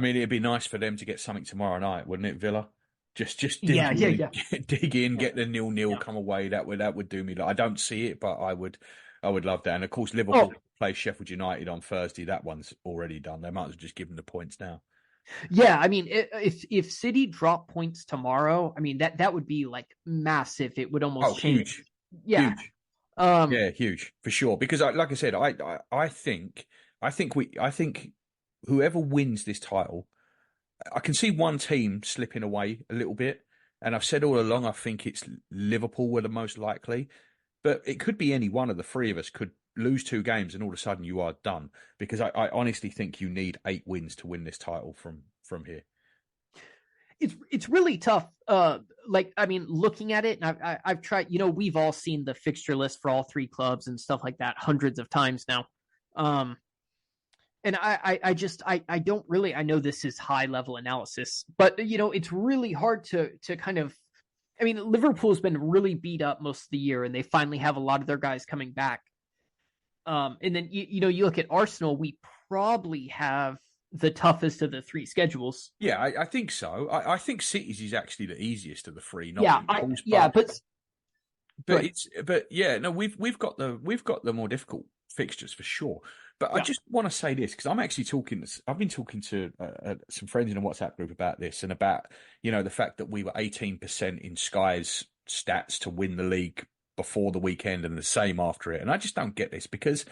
mean, it'd be nice for them to get something tomorrow night, wouldn't it, Villa? Just dig Yeah, yeah, in, yeah. dig in, Yeah. get the 0-0, Yeah. come away. That would do me. I don't see it, but I would love that. And of course, Oh, Liverpool play Sheffield United on Thursday. That one's already done. They might as well just give them the points now. yeah. I mean, if City drop points tomorrow, I mean that would be like massive. It would almost change. Huge, Yeah. huge. Um. Yeah, huge for sure. Because, like I said, I think whoever wins this title, I can see one team slipping away a little bit. And I've said all along, I think it's Liverpool were the most likely, but it could be any one of the three of us could lose 2 games and all of a sudden you are done. Because I honestly think you need 8 wins to win this title from here. It's really tough. Like I mean, looking at it, and I've tried. We've all seen the fixture list for all 3 clubs and stuff like that hundreds of times now. And I don't really. I know this is high level analysis, but it's really hard to kind of. I mean, Liverpool's been really beat up most of the year, and they finally have a lot of their guys coming back. And then you look at Arsenal. We probably have the toughest of the 3 schedules. Yeah, I think so. I think City's is actually the easiest of the 3. Not Yeah, Liverpool's, but yeah, no, we've got the more difficult fixtures for sure. But I just want to say this because I've been talking to some friends in a WhatsApp group about this and about the fact that we were 18% in Sky's stats to win the league before the weekend and the same after it, and I just don't get this because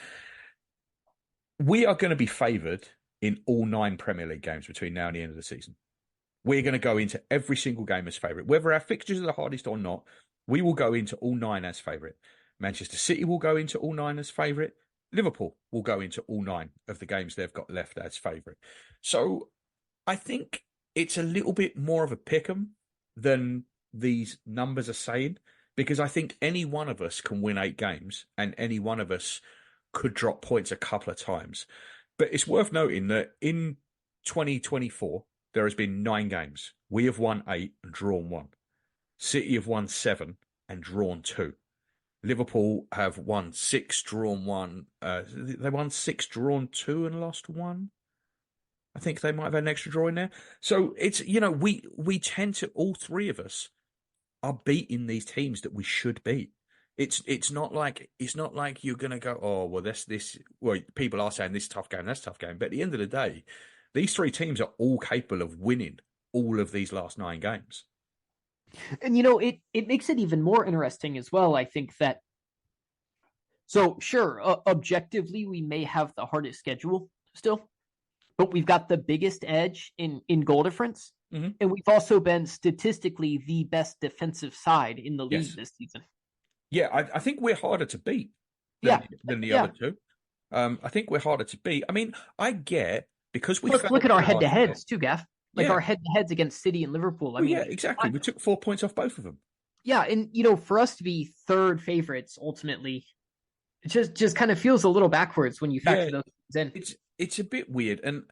we are going to be favoured in all 9 Premier League games between now and the end of the season. We're going to go into every single game as favourite. Whether our fixtures are the hardest or not, we will go into all 9 as favourite. Manchester City will go into all 9 as favourite. Liverpool will go into all 9 of the games they've got left as favourite. So I think it's a little bit more of a pick'em than these numbers are saying, because I think any one of us can win 8 games and any one of us could drop points a couple of times. But it's worth noting that in 2024, there has been 9 games. We have won 8 and drawn 1. City have won 7 and drawn 2. Liverpool have won 6, drawn 1. They won 6, drawn 2 and lost 1. I think they might have had an extra draw in there. So it's, we tend to, all 3 of us are beating these teams that we should beat. It's not like you're gonna go, oh well, this well, people are saying this tough game, that's a tough game, but at the end of the day, these 3 teams are all capable of winning all of these last 9 games. And it makes it even more interesting as well. I think that. So sure, objectively, we may have the hardest schedule still, but we've got the biggest edge in goal difference, and we've also been statistically the best defensive side in the league this season. Yeah, I think we're harder to beat than the other 2. I think we're harder to beat. I mean, I get because we look at our head-to-heads too, Gaff. Like our head-to-heads against City and Liverpool. I mean, yeah, exactly. We took 4 points off both of them. Yeah, and for us to be third favorites ultimately, it just kind of feels a little backwards when you factor those things in. It's a bit weird, and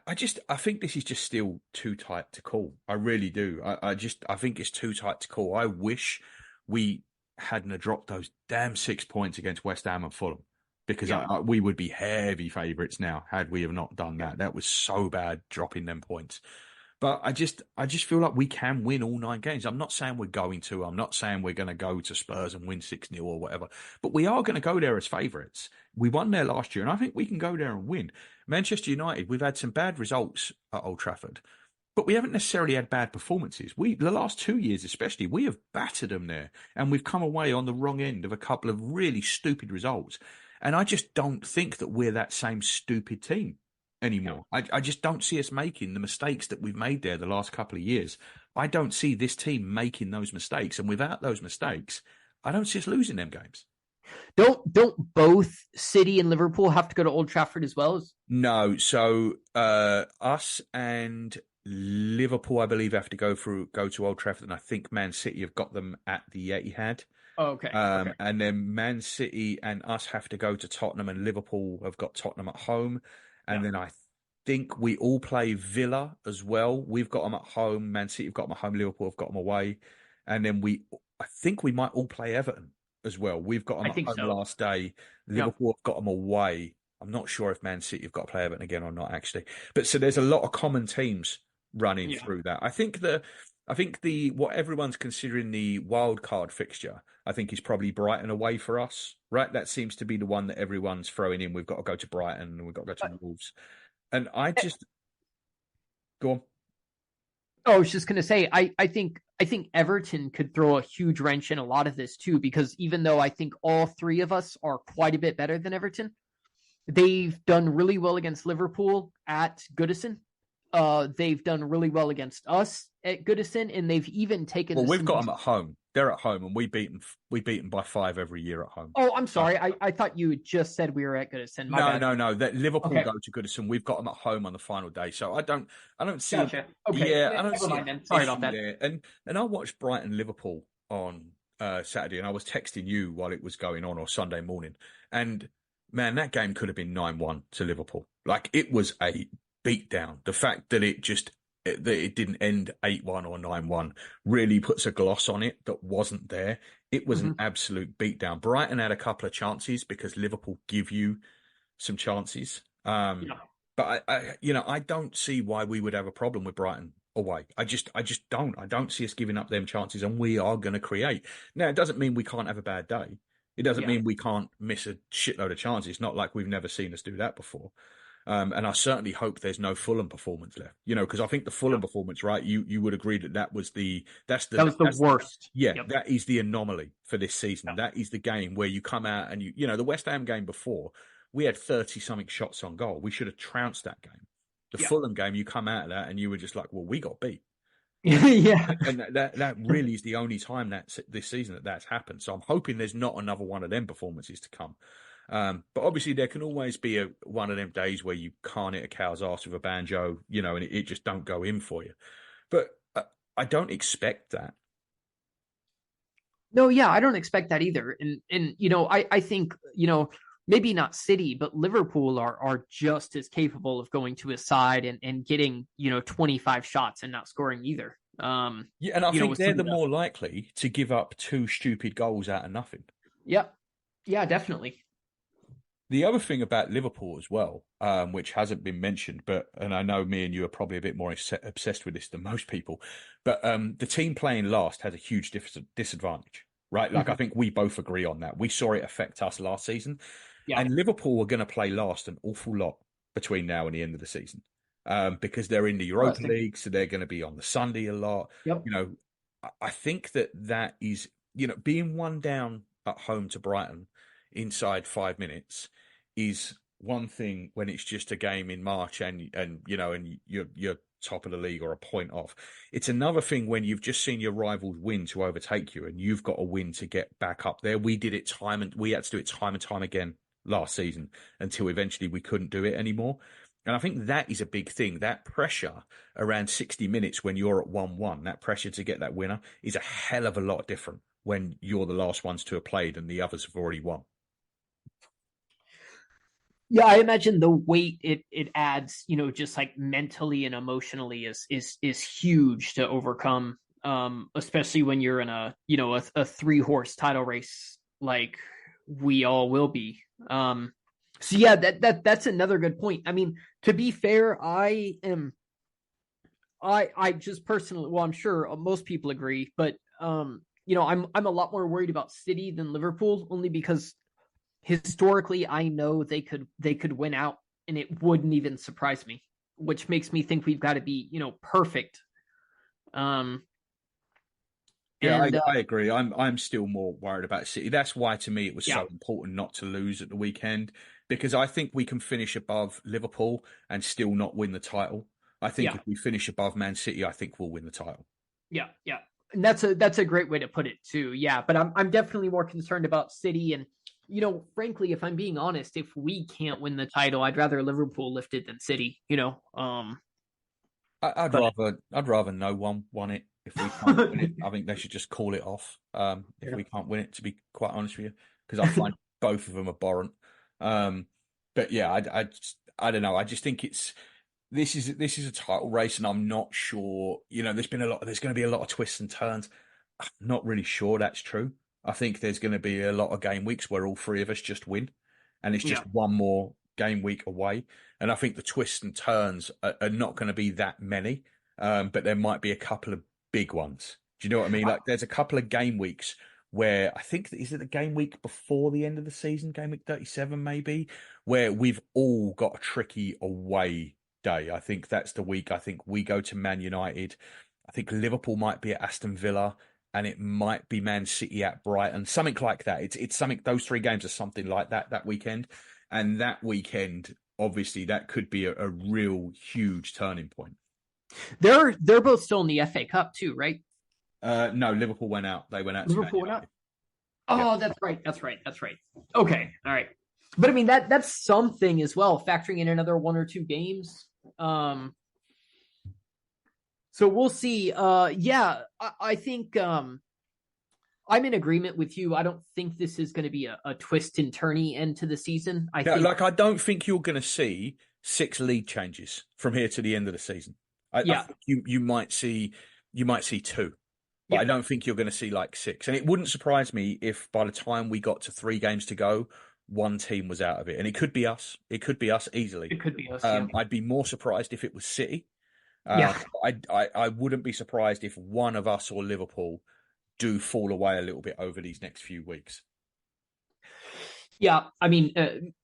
I think this is just still too tight to call. I really do. I think it's too tight to call. I wish we hadn't dropped those damn 6 points against West Ham and Fulham, because we would be heavy favourites now had we have not done that. That was so bad dropping them points. But I just feel like we can win all 9 games. I'm not saying we're going to. I'm not saying we're going to go to Spurs and win 6-0 or whatever. But we are going to go there as favourites. We won there last year, and I think we can go there and win. Manchester United, we've had some bad results at Old Trafford, but we haven't necessarily had bad performances. The last 2 years especially, we have battered them there, and we've come away on the wrong end of a couple of really stupid results. And I just don't think that we're that same stupid team anymore. I just don't see us making the mistakes that we've made there the last couple of years. I don't see this team making those mistakes, and without those mistakes, I don't see us losing them games. Don't both City and Liverpool have to go to Old Trafford as well? No, so us and Liverpool, I believe, have to go to Old Trafford, and I think Man City have got them at the Etihad. Oh, okay. Okay. And then Man City and us have to go to Tottenham, and Liverpool have got Tottenham at home. And Yeah. then I think we all play Villa as well. We've got them at home. Man City have got them at home. Liverpool have got them away. And then I think we might all play Everton as well. We've got them I at think home so. last day. Yeah. Liverpool have got them away. I'm not sure if Man City have got to play Everton again or not, actually. But so there's a lot of common teams running Yeah. through that. I think the what everyone's considering the wild card fixture, I think, is probably Brighton away for us, right? That seems to be the one that everyone's throwing in. We've got to go to Brighton and we've got to go to Wolves. And I just go on. Oh, I was just gonna say, I think Everton could throw a huge wrench in a lot of this too, because even though I think all three of us are quite a bit better than Everton, they've done really well against Liverpool at Goodison. They've done really well against us at Goodison, and they've even taken. Well, we've got them at home. They're at home, and we beat them by 5 every year at home. Oh, I'm sorry. I thought you had just said we were at Goodison. My bad. No. That Liverpool Okay. go to Goodison. We've got them at home on the final day, so I don't see. Gotcha. Okay. Yeah, I don't Never see. mind then. Sorry about that. There. And I watched Brighton Liverpool on Saturday, and I was texting you while it was going on, or Sunday morning. And man, that game could have been 9-1 to Liverpool. Like, it was a beatdown. The fact that it didn't end 8-1 or 9-1 really puts a gloss on it that wasn't there. It was an absolute beatdown. Brighton had a couple of chances because Liverpool give you some chances. But I don't see why we would have a problem with Brighton away. I just don't. I don't see us giving up them chances, and we are going to create. Now, it doesn't mean we can't have a bad day. It doesn't mean we can't miss a shitload of chances. It's not like we've never seen us do that before. And I certainly hope there's no Fulham performance left, because I think the Fulham performance, right? You would agree that was the worst. Yeah, that is the anomaly for this season. Yep. That is the game where you come out and the West Ham game before, we had 30 something shots on goal. We should have trounced that game. The Fulham game, you come out of that and you were just like, well, we got beat. Yeah. And that really is the only time this season that's happened. So I'm hoping there's not another one of them performances to come. But obviously there can always be one of them days where you can't hit a cow's ass with a banjo, and it just don't go in for you. But I don't expect that. No, yeah, I don't expect that either. And I think, maybe not City, but Liverpool are just as capable of going to his side and getting, 25 shots and not scoring either. And I think they're the more likely to give up 2 stupid goals out of nothing. Yep. Yeah, definitely. The other thing about Liverpool as well, which hasn't been mentioned, and I know me and you are probably a bit more obsessed with this than most people, but the team playing last has a huge disadvantage, right? Like, I think we both agree on that. We saw it affect us last season. Yeah. And Liverpool are going to play last an awful lot between now and the end of the season because they're in the Europa League, so they're going to be on the Sunday a lot. Yep. I think that is, being 1 down at home to Brighton inside 5 minutes is one thing when it's just a game in March and you're top of the league or a point off. It's another thing when you've just seen your rivals win to overtake you and you've got a win to get back up there. We did it we had to do it time and time again last season until eventually we couldn't do it anymore. And I think that is a big thing. That pressure around 60 minutes when you're at 1-1, that pressure to get that winner is a hell of a lot different when you're the last ones to have played and the others have already won. Yeah, I imagine the weight it adds, just like mentally and emotionally is huge to overcome, especially when you're in a 3-horse title race like we all will be. So yeah, that's another good point. I mean, to be fair, I just personally, well, I'm sure most people agree, but I'm a lot more worried about City than Liverpool, only because historically I know they could win out and it wouldn't even surprise me, which makes me think we've got to be, perfect. I agree. I'm still more worried about City. That's why to me it was so important not to lose at the weekend, because I think we can finish above Liverpool and still not win the title. I think if we finish above Man City, I think we'll win the title. Yeah. And that's a great way to put it too. Yeah, but I'm definitely more concerned about City. And frankly, if I'm being honest, if we can't win the title, I'd rather Liverpool lift it than City. But I'd rather no one won it. If we can't win it, I think they should just call it off. If yeah. we can't win it, to be quite honest with you, because I find both of them abhorrent. But yeah, I don't know. I just think this is a title race, and I'm not sure. There's going to be a lot of twists and turns. I'm not really sure that's true. I think there's going to be a lot of game weeks where all three of us just win, and it's just Yeah. one more game week away. And I think the twists and turns are not going to be that many, but there might be a couple of big ones. Do you know what I mean? Like there's a couple of game weeks where I think, is it the game week before the end of the season, game week 37 maybe, where we've all got a tricky away day. I think that's the week. I think we go to Man United. I think Liverpool might be at Aston Villa, and it might be Man City at Brighton, something like that. It's something. Those three games are something like that weekend, and that weekend, obviously, that could be a real huge turning point. They're both still in the FA Cup too, right? No, Liverpool went out. They went out. Liverpool went out. Oh, Yeah. that's right. That's right. That's right. Okay. All right. But I mean that's something as well, factoring in another one or two games. So we'll see. Yeah, I think I'm in agreement with you. I don't think this is going to be a twist and turny end to the season. I don't think you're going to see 6 league changes from here to the end of the season. I think you might see 2. But I don't think you're going to see like 6. And it wouldn't surprise me if by the time we got to 3 games to go, one team was out of it. And it could be us. It could be us easily. It could be us. I'd be more surprised if it was City. Yeah. I wouldn't be surprised if one of us or Liverpool do fall away a little bit over these next few weeks. Yeah, I mean,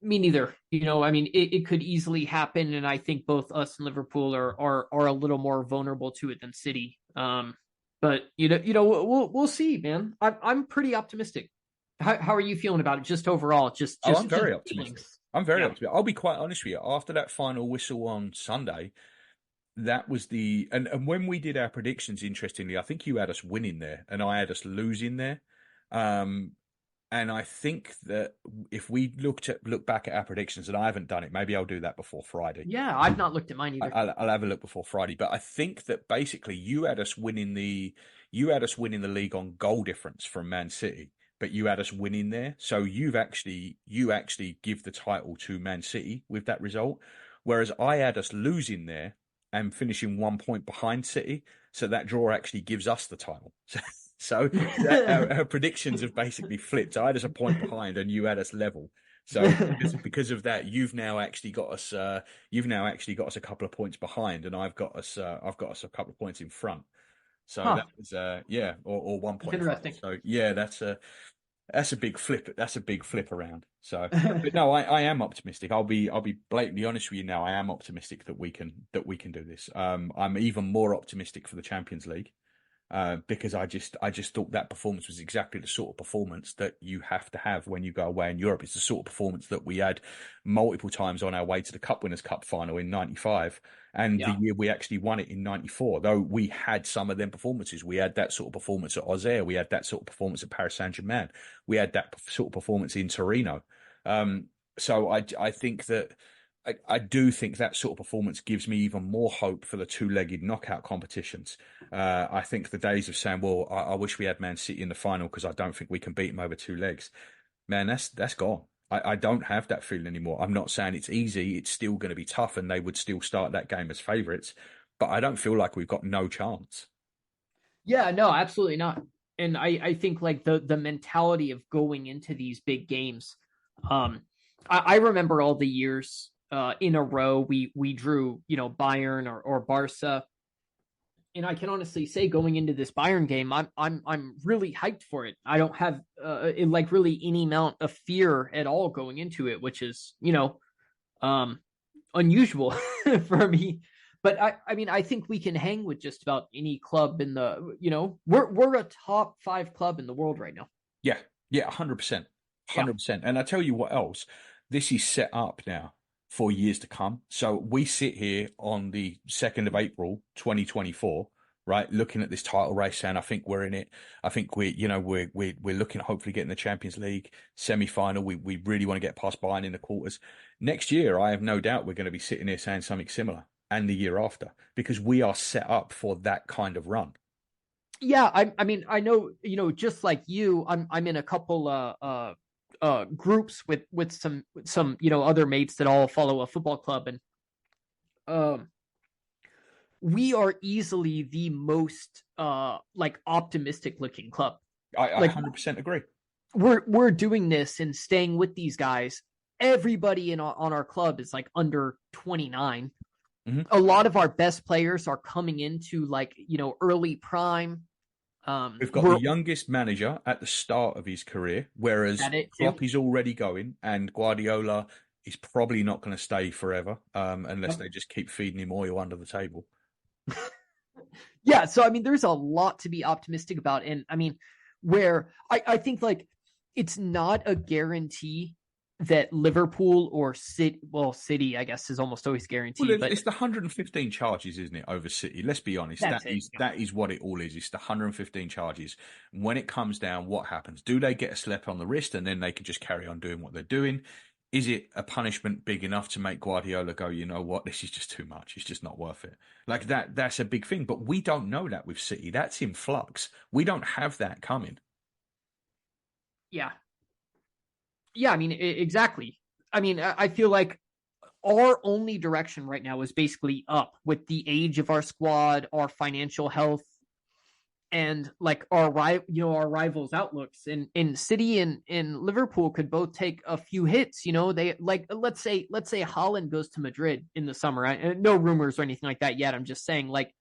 me neither. I mean, it could easily happen, and I think both us and Liverpool are a little more vulnerable to it than City. But we'll see, man. I'm pretty optimistic. How are you feeling about it? Just overall, I'm very optimistic. I'm very optimistic. I'll be quite honest with you. After that final whistle on Sunday, that was and when we did our predictions, interestingly, I think you had us winning there, and I had us losing there. And I think that if we look back at our predictions, and I haven't done it, maybe I'll do that before Friday. Yeah, I've not looked at mine either. I'll have a look before Friday. But I think that basically you had us winning the league on goal difference from Man City, but you had us winning there. So you actually give the title to Man City with that result, whereas I had us losing there and finishing 1 point behind City. So that draw actually gives us the title. So our predictions have basically flipped. I had us a point behind, and you had us level. So because of that, you've now actually got us. You've now actually got us a couple of points behind, and I've got us a couple of points in front. So that was or 1 point. Interesting. So yeah, that's a big flip. That's a big flip around. So, but no, I am optimistic. I'll be blatantly honest with you now. I am optimistic that we can do this. I'm even more optimistic for the Champions League. Because I just thought that performance was exactly the sort of performance that you have to have when you go away in Europe. It's the sort of performance that we had multiple times on our way to the Cup Winners' Cup final in '95, and the year we actually won it in '94. Though we had some of them performances, we had that sort of performance at Auxerre, we had that sort of performance at Paris Saint-Germain, we had that sort of performance in Torino. So I think that. I do think that sort of performance gives me even more hope for the 2-legged knockout competitions. I think the days of saying, well, I wish we had Man City in the final because I don't think we can beat them over 2 legs. Man, that's gone. I don't have that feeling anymore. I'm not saying it's easy. It's still going to be tough, and they would still start that game as favourites. But I don't feel like we've got no chance. Yeah, no, absolutely not. And I think like the mentality of going into these big games. I remember all the years in a row we drew, Bayern or Barca, and I can honestly say going into this Bayern game, I'm really hyped for it. I don't have really any amount of fear at all going into it, which is unusual for me. But I mean, I think we can hang with just about any club in the, we're a top 5 club in the world right now. Yeah, 100%, 100%. And I tell you what else, this is set up now for years to come. So we sit here on the 2nd of April, 2024, right, looking at this title race, and I think we're in it. I think we're looking at hopefully getting the Champions League semi-final. We really want to get past Bayern in the quarters. Next year, I have no doubt we're going to be sitting here saying something similar. and the year after, because we are set up for that kind of run. Yeah, I mean, I know, just like you, I'm in a couple groups with some other mates that all follow a football club, and um we are easily the most like optimistic looking club. I Like 100% agree. we're doing this and staying with these guys. Everybody on our club is like under 29. Mhm. A lot of our best players are coming into like early prime. We've got the youngest manager at the start of his career, whereas At it too. Klopp is already going, and Guardiola is probably not going to stay forever, unless Yep. they just keep feeding him oil under the table. Yeah, so I mean, there's a lot to be optimistic about, and I mean, where I think like it's not a guarantee that Liverpool or City, I guess, is almost always guaranteed. Well, But it's the 115 charges, isn't it, over City? Let's be honest. That's it, yeah. That is what it all is. It's the 115 charges. When it comes down, what happens? Do they get a slap on the wrist and then they can just carry on doing what they're doing? Is it a punishment big enough to make Guardiola go, you know what, this is just too much. It's just not worth it. Like that's a big thing. But we don't know that with City. That's in flux. We don't have that coming. Yeah, yeah. I mean, exactly. I mean, I feel like our only direction right now is basically up with the age of our squad, our financial health, and like our rivals' outlooks. In City and in Liverpool could both take a few hits. They like let's say Haaland goes to Madrid in the summer. No rumors or anything like that yet. I'm just saying, like,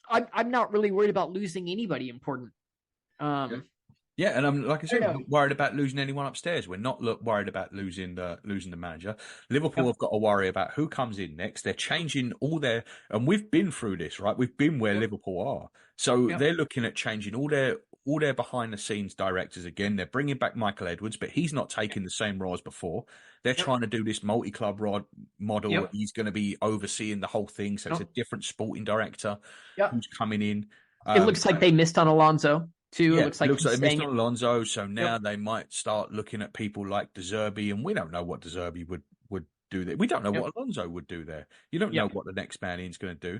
I'm not really worried about losing anybody important. Yeah, and I'm like I said, I we're know. not worried about losing anyone upstairs. We're not worried about losing the manager. Liverpool have got to worry about who comes in next. They're changing and we've been through this, right? We've been where Liverpool are, so they're looking at changing all their behind the scenes directors again. They're bringing back Michael Edwards, but he's not taking the same role as before. They're trying to do this multi-club model. Yep. He's going to be overseeing the whole thing, so it's a different sporting director who's coming in. It looks like they missed on Alonso too. Yeah, It looks like they missed on in. Alonso, so now they might start looking at people like De Zerbi, and we don't know what De Zerbi would do there. We don't know what Alonso would do there. You don't know what the next man in's going to do.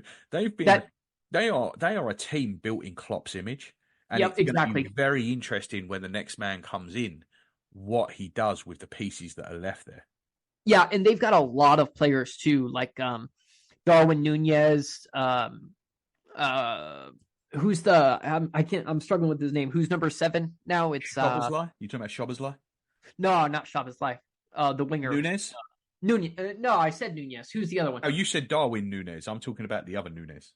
They are a team built in Klopp's image, and it's going to be very interesting when the next man comes in, what he does with the pieces that are left there. Yeah, and they've got a lot of players too, like Darwin Nunez. Who's the I'm struggling with his name. Who's number 7 now? It's Szoboszlai? You talking about Szoboszlai? No, not Szoboszlai. The winger. Nunez? Nunez. No, I said Nunez. Who's the other one? Oh, you said Darwin Nunez. I'm talking about the other Nunez.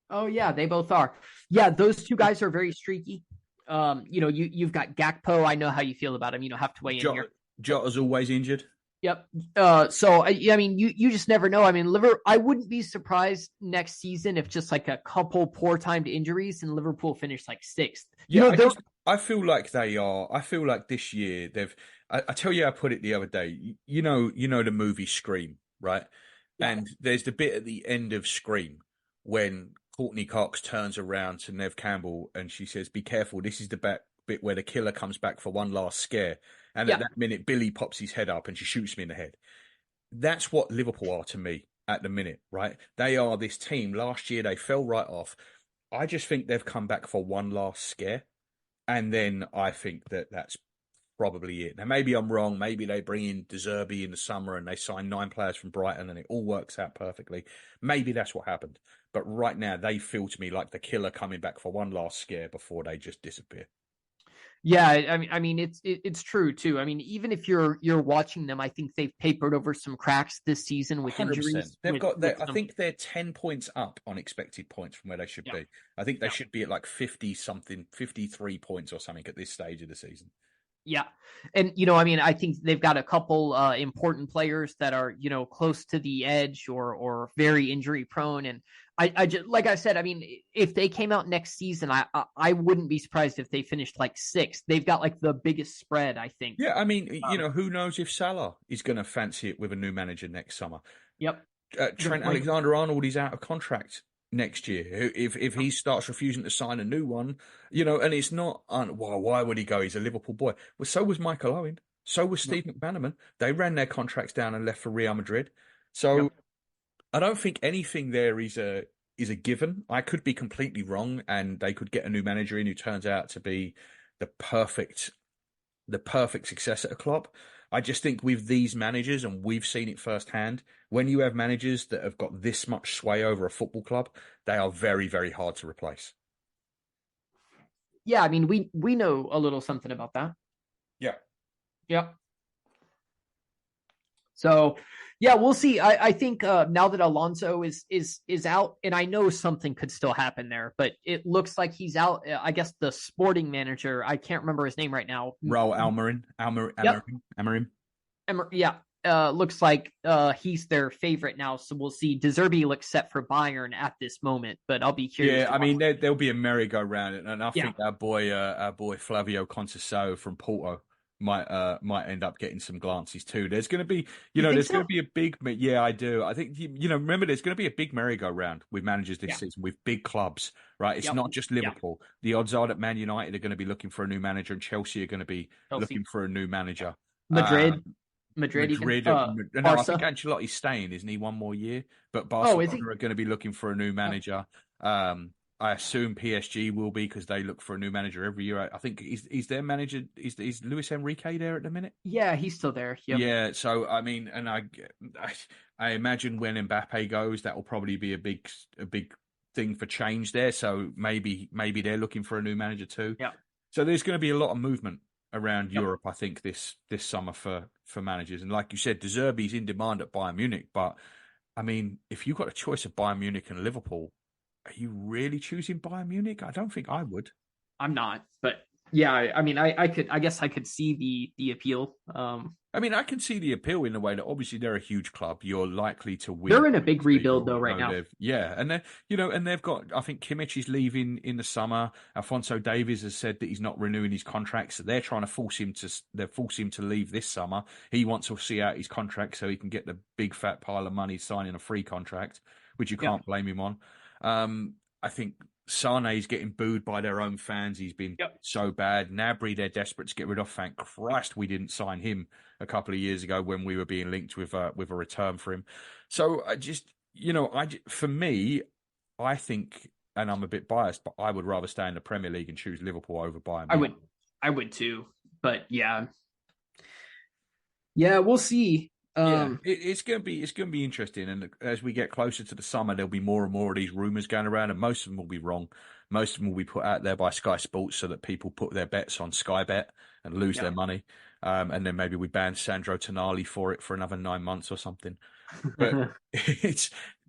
Oh yeah, they both are. Yeah, those two guys are very streaky. You've got Gakpo. I know how you feel about him. You don't have to weigh in here. Jota's always injured. Yep. So I mean, you just never know. I mean, I wouldn't be surprised next season if just like a couple poor timed injuries and Liverpool finished like 6th. I feel like they are. I feel like this year they've. I tell you, I put it the other day. You know the movie Scream, right? Yeah. And there's the bit at the end of Scream when Courtney Cox turns around to Nev Campbell and she says, "Be careful. This is the bit where the killer comes back for one last scare." And at that minute, Billy pops his head up and she shoots me in the head. That's what Liverpool are to me at the minute, right? They are this team. Last year, they fell right off. I just think they've come back for one last scare. And then I think that's probably it. Now, maybe I'm wrong. Maybe they bring in De Zerbi in the summer and they sign 9 players from Brighton and it all works out perfectly. Maybe that's what happened. But right now, they feel to me like the killer coming back for one last scare before they just disappear. Yeah, I mean it's true too. I mean, even if you're watching them, I think they've papered over some cracks this season with 100%. Injuries. They've got I think they're 10 points up on expected points from where they should be. I think they should be at like 53 points or something at this stage of the season. Yeah. And, I mean, I think they've got a couple important players that are, close to the edge or very injury prone. And I just, like I said, I mean, if they came out next season, I wouldn't be surprised if they finished like 6th. They've got like the biggest spread, I think. Yeah. I mean, who knows if Salah is going to fancy it with a new manager next summer. Yep. Trent Alexander-Arnold is out of contract next year. If he starts refusing to sign a new one, and it's not, why would he go? He's a Liverpool boy. Well, so was Michael Owen. So was Steve McManaman. They ran their contracts down and left for Real Madrid. So I don't think anything there is a given. I could be completely wrong, and they could get a new manager in who turns out to be the perfect successor to Klopp. I just think with these managers, and we've seen it firsthand, when you have managers that have got this much sway over a football club, they are very, very hard to replace. Yeah, I mean, we know a little something about that. Yeah. Yep. So, yeah, we'll see. I think now that Alonso is out, and I know something could still happen there, but it looks like he's out. I guess the sporting manager, I can't remember his name right now. Raul Almiron. Yep. Amarim. Yeah. Looks like he's their favorite now, so we'll see. De Zerbi looks set for Bayern at this moment, but I'll be curious. Yeah, I mean there'll be a merry-go-round, and I Yeah. think our boy Flavio Conceição from Porto might end up getting some glances too. There's going to be, there's going to be a big, yeah, I do. I think remember there's going to be a big merry-go-round with managers this season with big clubs, right? It's not just Liverpool. The odds are that Man United are going to be looking for a new manager, and Chelsea are going to be looking for a new manager. Madrid. No, I think Ancelotti's staying, isn't he? One more year, but Barcelona are going to be looking for a new manager. I assume PSG will be because they look for a new manager every year. I think is their manager is Luis Enrique there at the minute? Yeah, he's still there. Yep. Yeah, so I mean, and I imagine when Mbappe goes, that will probably be a big thing for change there. So maybe they're looking for a new manager too. Yeah. So there's going to be a lot of movement around Europe, I think, this summer for managers. And like you said, De Zerbi's in demand at Bayern Munich. But, I mean, if you've got a choice of Bayern Munich and Liverpool, are you really choosing Bayern Munich? I don't think I would. I'm not. But, yeah, I mean, I guess I could see the appeal. I mean, I can see the appeal in the way that obviously they're a huge club. You're likely to win. They're in a big rebuild though right now. Yeah, and they've got. I think Kimmich is leaving in the summer. Alphonso Davies has said that he's not renewing his contract, so they're trying to force him to leave this summer. He wants to see out his contract so he can get the big fat pile of money signing a free contract, which you can't blame him on. I think Sane's getting booed by their own fans. He's been so bad. Gnabry, they're desperate to get rid of. Thank Christ we didn't sign him a couple of years ago when we were being linked with a return for him. So I just, for me, I think, and I'm a bit biased, but I would rather stay in the Premier League and choose Liverpool over Bayern. I would too, but yeah, we'll see. It's going to be interesting, and as we get closer to the summer, there'll be more and more of these rumours going around, and most of them will be wrong. Most of them will be put out there by Sky Sports so that people put their bets on Sky Bet and lose their money, and then maybe we ban Sandro Tonali for another 9 months or something. But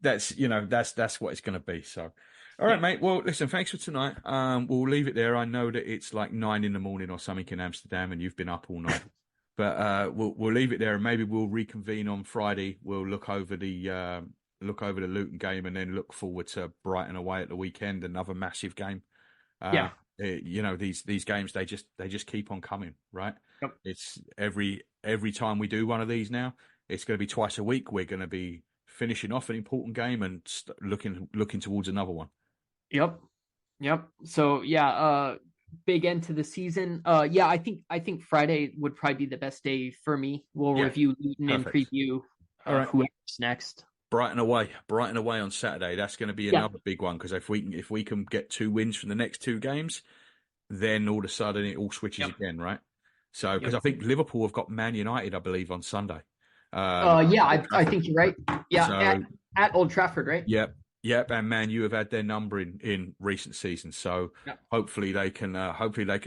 that's what it's going to be. So, all right, mate. Well, listen, thanks for tonight. We'll leave it there. I know that it's like 9 a.m. or something in Amsterdam, and you've been up all night. But we'll leave it there, and maybe we'll reconvene on Friday. We'll look over the Luton game, and then look forward to Brighton away at the weekend. Another massive game. These games they just keep on coming, right? Yep. It's every time we do one of these now, it's going to be twice a week. We're going to be finishing off an important game and looking towards another one. Yep. So big end to the season. I think Friday would probably be the best day for me. We'll review Luton and preview whoever's next. Brighton away on Saturday. That's going to be another big one, because if we can get 2 wins from the next 2 games, then all of a sudden it all switches again, right? So because I think Liverpool have got Man United, I believe, on Sunday. I think you're right. Yeah, so, at Old Trafford, right? Yep, and Man U have had their number in recent seasons, so hopefully they can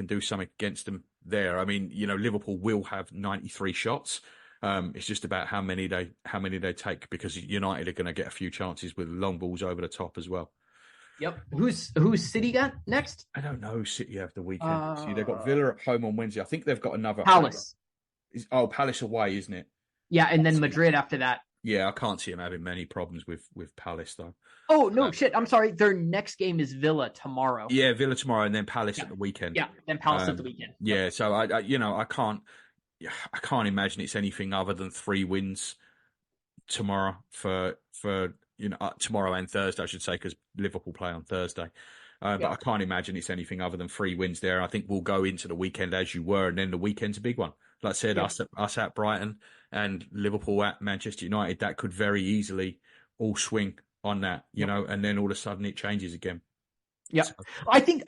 do something against them there. I mean, Liverpool will have 93 shots. It's just about how many they take, because United are going to get a few chances with long balls over the top as well. Yep. Who's City got next? I don't know. City have the weekend. See, they've got Villa at home on Wednesday. I think they've got another Palace. Palace away, isn't it? Yeah, and then Madrid after that. Yeah, I can't see them having many problems with Palace though. Oh no, shit! I'm sorry. Their next game is Villa tomorrow. Yeah, Villa tomorrow, and then Palace at the weekend. Yeah, then Palace at the weekend. Yeah, so I can't imagine it's anything other than 3 wins tomorrow for tomorrow and Thursday, I should say, because Liverpool play on Thursday. But I can't imagine it's anything other than 3 wins there. I think we'll go into the weekend as you were, and then the weekend's a big one. Like I said, us at Brighton and Liverpool at Manchester United, that could very easily all swing on that, you Yep. know, and then all of a sudden it changes again. Yeah, So, I think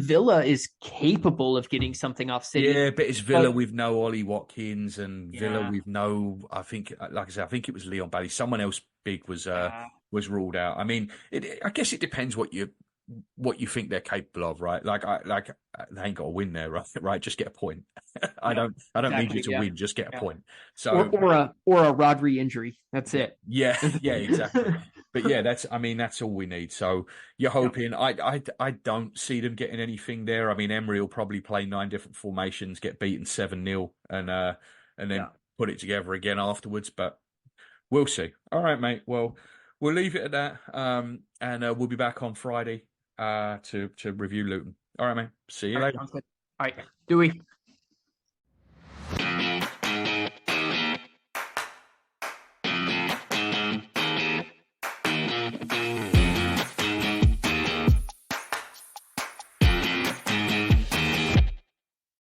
Villa is capable of getting something off City. yeah, but it's Villa But- with no Ollie Watkins and Villa Yeah. with no. I think, like I said, I think it was Leon Bailey. Someone else big was ruled out. I mean, I guess it depends what you think they're capable of, right? They ain't got to win there, right? Right, just get a point. I Yeah, don't need exactly, you to yeah. win, just get a Yeah. point. So or a Rodri injury. That's it. yeah, exactly. But yeah, that's all we need. So you're hoping. I don't see them getting anything there. I mean, Emery will probably play 9 different formations, get beaten 7-0, and then put it together again afterwards. But we'll see. All right, mate. Well, we'll leave it at that. And we'll be back on Friday to review Luton. All right, mate. See you later. Sounds good. All right, Dewey.